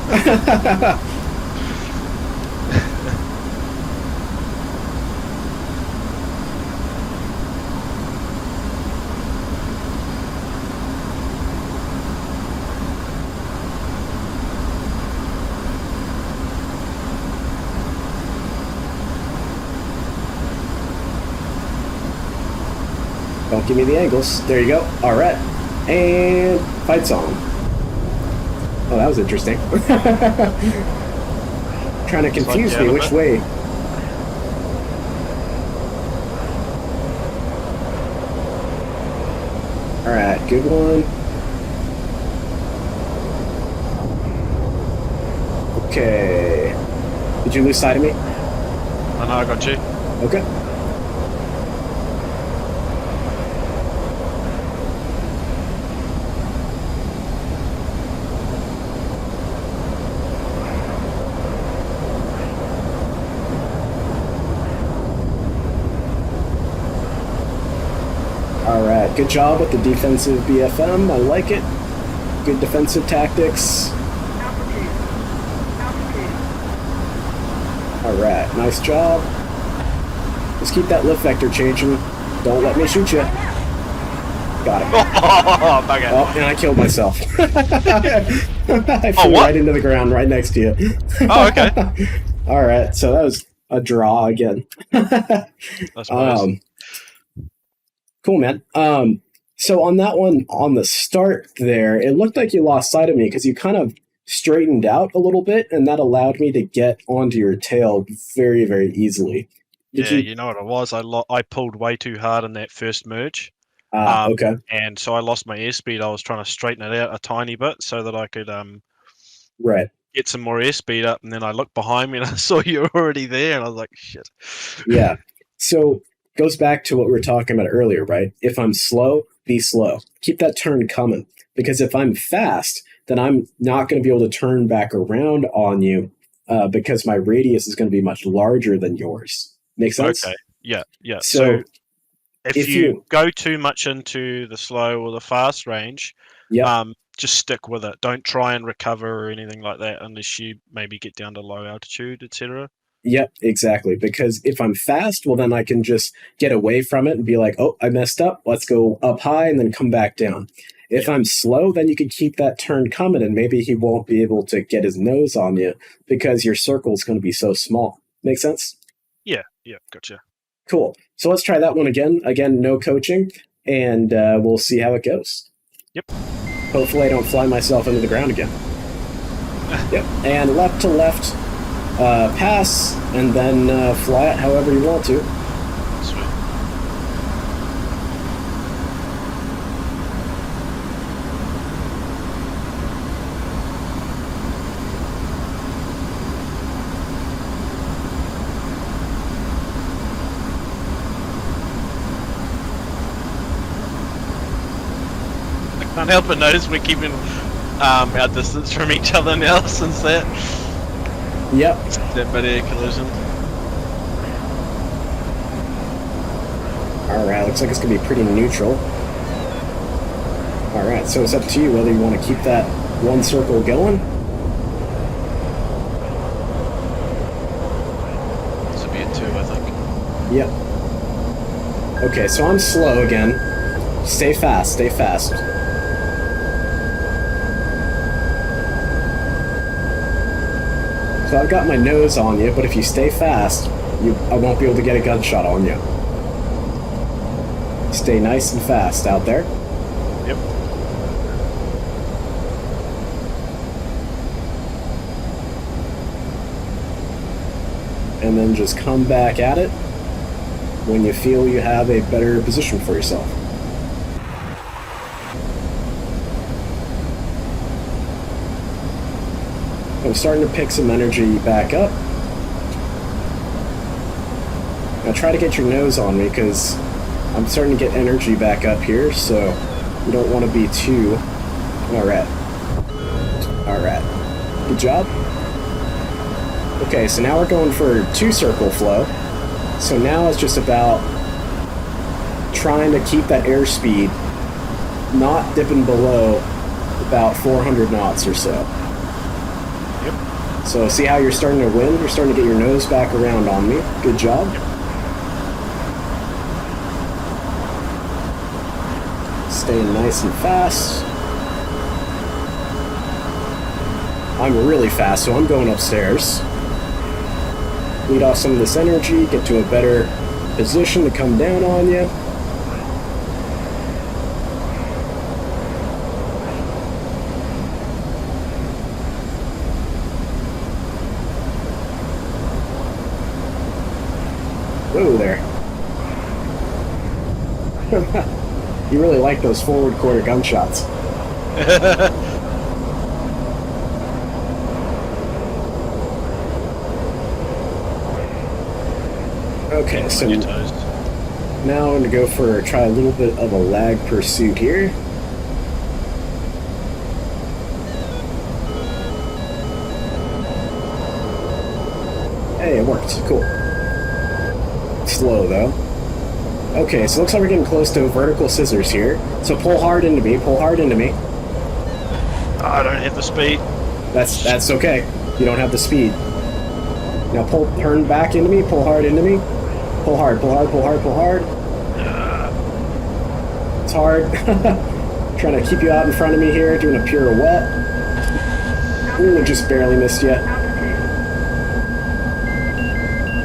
Don't give me the angles. There you go. All right. And fight song. Oh, that was interesting. Trying to confuse me which way. All right, good one. Okay. Did you lose sight of me? I know, I got you. Okay. Alright, good job with the defensive BFM. I like it. Good defensive tactics. Alright, nice job. Just keep that lift vector changing. Don't let me shoot you. Got it. Oh, and I killed myself. I flew right into the ground right next to you. Oh, okay. Alright, so that was a draw again. That's nice. Cool, man. So on that one, on the start there, it looked like you lost sight of me because you kind of straightened out a little bit, and that allowed me to get onto your tail very, very easily. You know what it was? I pulled way too hard in that first merge. Okay. And so I lost my airspeed. I was trying to straighten it out a tiny bit so that I could right. get some more airspeed up, and then I looked behind me and I saw you were already there, and I was like, shit. Yeah. So goes back to what we were talking about earlier, right? If I'm slow, be slow. Keep that turn coming. Because if I'm fast, then I'm not going to be able to turn back around on you because my radius is going to be much larger than yours. Make sense? Okay. Yeah. So if you go too much into the slow or the fast range, just stick with it. Don't try and recover or anything like that unless you maybe get down to low altitude, etc. Yep, exactly. Because if I'm fast, well, then I can just get away from it and be like, oh, I messed up. Let's go up high and then come back down. If I'm slow, then you can keep that turn coming and maybe he won't be able to get his nose on you because your circle is going to be so small. Make sense? Yeah, gotcha. Cool. So let's try that one again. Again, no coaching, and we'll see how it goes. Yep. Hopefully I don't fly myself into the ground again. Yep. And left to left, pass, and then fly it however you want to. Sweet. Can't help but notice we're keeping our distance from each other now since that. Yep. That mid-air collision. Alright, looks like it's going to be pretty neutral. Alright, so it's up to you whether you want to keep that one circle going. This would be a 2, I think. Yep. Okay, so I'm slow again. Stay fast, stay fast. So I've got my nose on you, but if you stay fast, I won't be able to get a gunshot on you. Stay nice and fast out there. Yep. and then just come back at it when you feel you have a better position for yourself. I'm starting to pick some energy back up. Now try to get your nose on me because I'm starting to get energy back up here, so you don't want to be too... Alright. Alright. Good job. Okay, so now we're going for 2-circle flow. So now it's just about trying to keep that airspeed not dipping below about 400 knots or so. Yep. So see how you're starting to win? You're starting to get your nose back around on me. Good job. Yep. Staying nice and fast. I'm really fast, so I'm going upstairs. Lead off some of this energy, get to a better position to come down on you. Whoa there. You really like those forward quarter gunshots. Okay, so now I'm going to try a little bit of a lag pursuit here. Hey, it worked. Cool. Slow, though. Okay, so it looks like we're getting close to vertical scissors here. So pull hard into me, pull hard into me. I don't have the speed. That's okay. You don't have the speed. Now turn back into me, pull hard into me. Pull hard, pull hard, pull hard, pull hard. It's hard. Trying to keep you out in front of me here, doing a pirouette. Ooh, just barely missed you.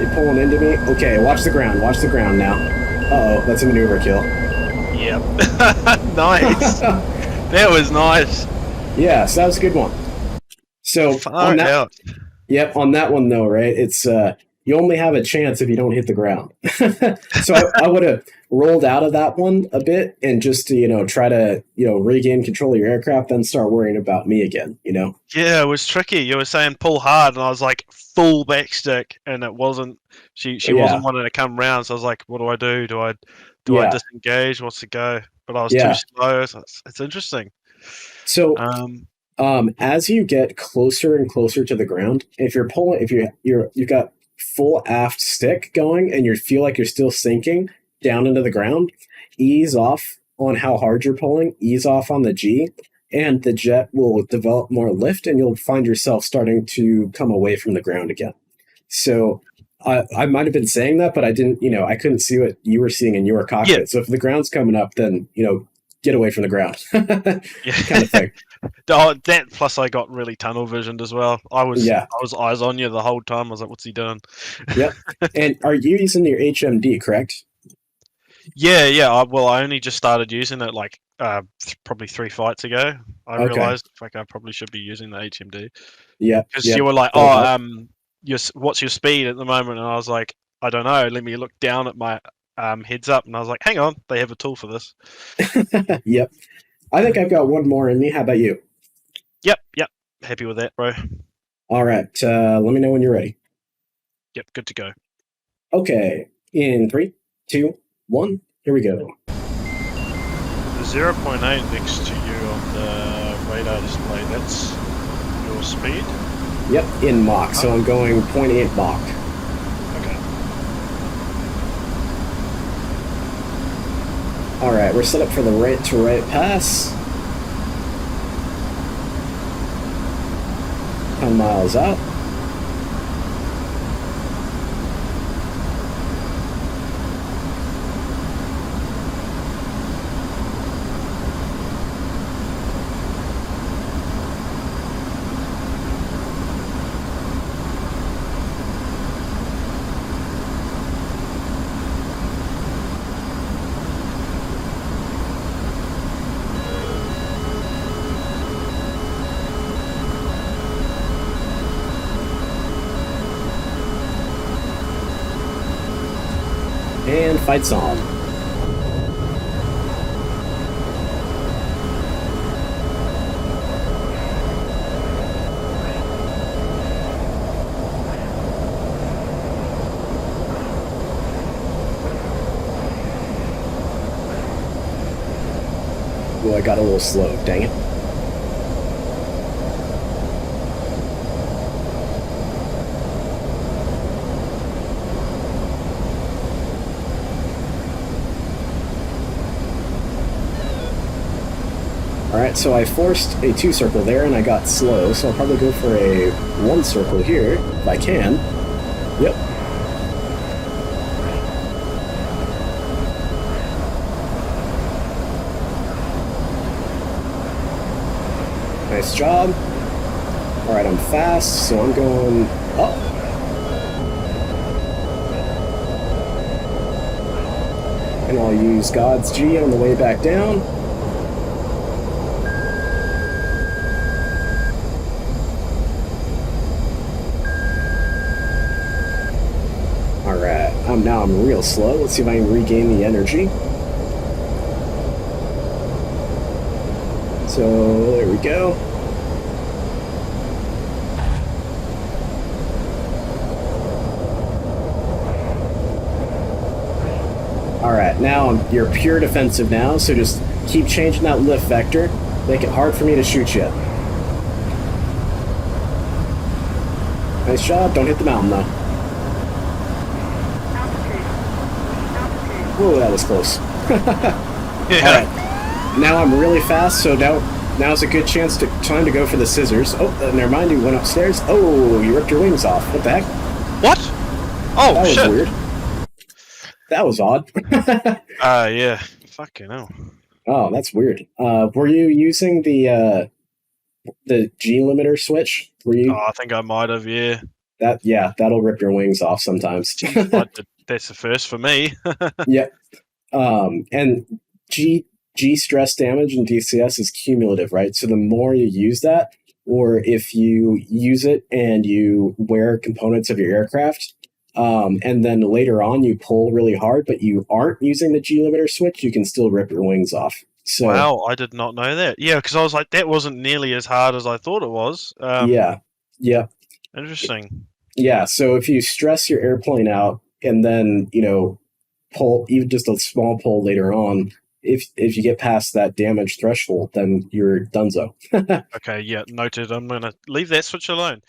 You're pulling into me. Okay, watch the ground now. Uh-oh, that's a maneuver kill. Yep. Nice. That was nice. Yeah, so that was a good one. So Far out. Yep, on that one though, right? It's you only have a chance if you don't hit the ground. So I would have rolled out of that one a bit and just to, try to, regain control of your aircraft, then start worrying about me again, Yeah, it was tricky. You were saying pull hard, and I was like full backstick, and it wasn't. She wasn't wanting to come round, so I was like, "What do I do? Do I disengage? What's the go?" But I was too slow. So it's interesting. So, as you get closer and closer to the ground, if you're pulling, if you've got full aft stick going, and you feel like you're still sinking down into the ground, ease off on how hard you're pulling. Ease off on the G. And the jet will develop more lift, and you'll find yourself starting to come away from the ground again. So I might have been saying that, but I didn't, I couldn't see what you were seeing in your cockpit. Yeah. So if the ground's coming up, then, get away from the ground. Kind of thing. That plus I got really tunnel visioned as well. I was eyes on you the whole time. I was like, what's he doing? Yep. And are you using your HMD, correct? Yeah. I only just started using it like probably 3 fights ago. I realized like I probably should be using the HMD. Yeah. Because you were like, what's your speed at the moment? And I was like, I don't know. Let me look down at my heads up, and I was like, hang on, they have a tool for this. Yep. I think I've got one more in me. How about you? Yep. Happy with that, bro. All right. Let me know when you're ready. Yep, good to go. Okay. In 3, 2, 1, here we go. The 0.8 next to you on the radar display, that's your speed? Yep, in Mach. So I'm going 0.8 Mach. Okay. All right, we're set up for the right-to-right pass. 10 miles out. fight's on. Well, I got a little slow, dang it. Alright, so I forced a 2-circle there and I got slow, so I'll probably go for a 1-circle here, if I can. Yep. Nice job. Alright, I'm fast, so I'm going up. And I'll use God's G on the way back down. Alright, now I'm real slow. Let's see if I can regain the energy. So, there we go. Alright, now you're pure defensive now, so just keep changing that lift vector. Make it hard for me to shoot you. Nice job, don't hit the mountain though. Whoa, that was close. Yeah. Alright, now I'm really fast, so now's a good time to go for the scissors. Oh, never mind, you went upstairs. Oh, you ripped your wings off. What the heck? What? Oh, that shit. was weird. That was odd. Yeah. Fucking hell. Oh, that's weird. Were you using the G limiter switch? Were you? Oh, I think I might have, yeah. That'll rip your wings off sometimes. That's the first for me. Yeah. And G stress damage in DCS is cumulative, right? So the more you use that, or if you use it and you wear components of your aircraft, and then later on you pull really hard, but you aren't using the G limiter switch, you can still rip your wings off. So, wow, I did not know that. Yeah, because I was like, that wasn't nearly as hard as I thought it was. Yeah. Interesting. Yeah, so if you stress your airplane out and then, pull even just a small pull later on, if you get past that damage threshold, then you're donezo. Okay, yeah, noted. I'm going to leave that switch alone.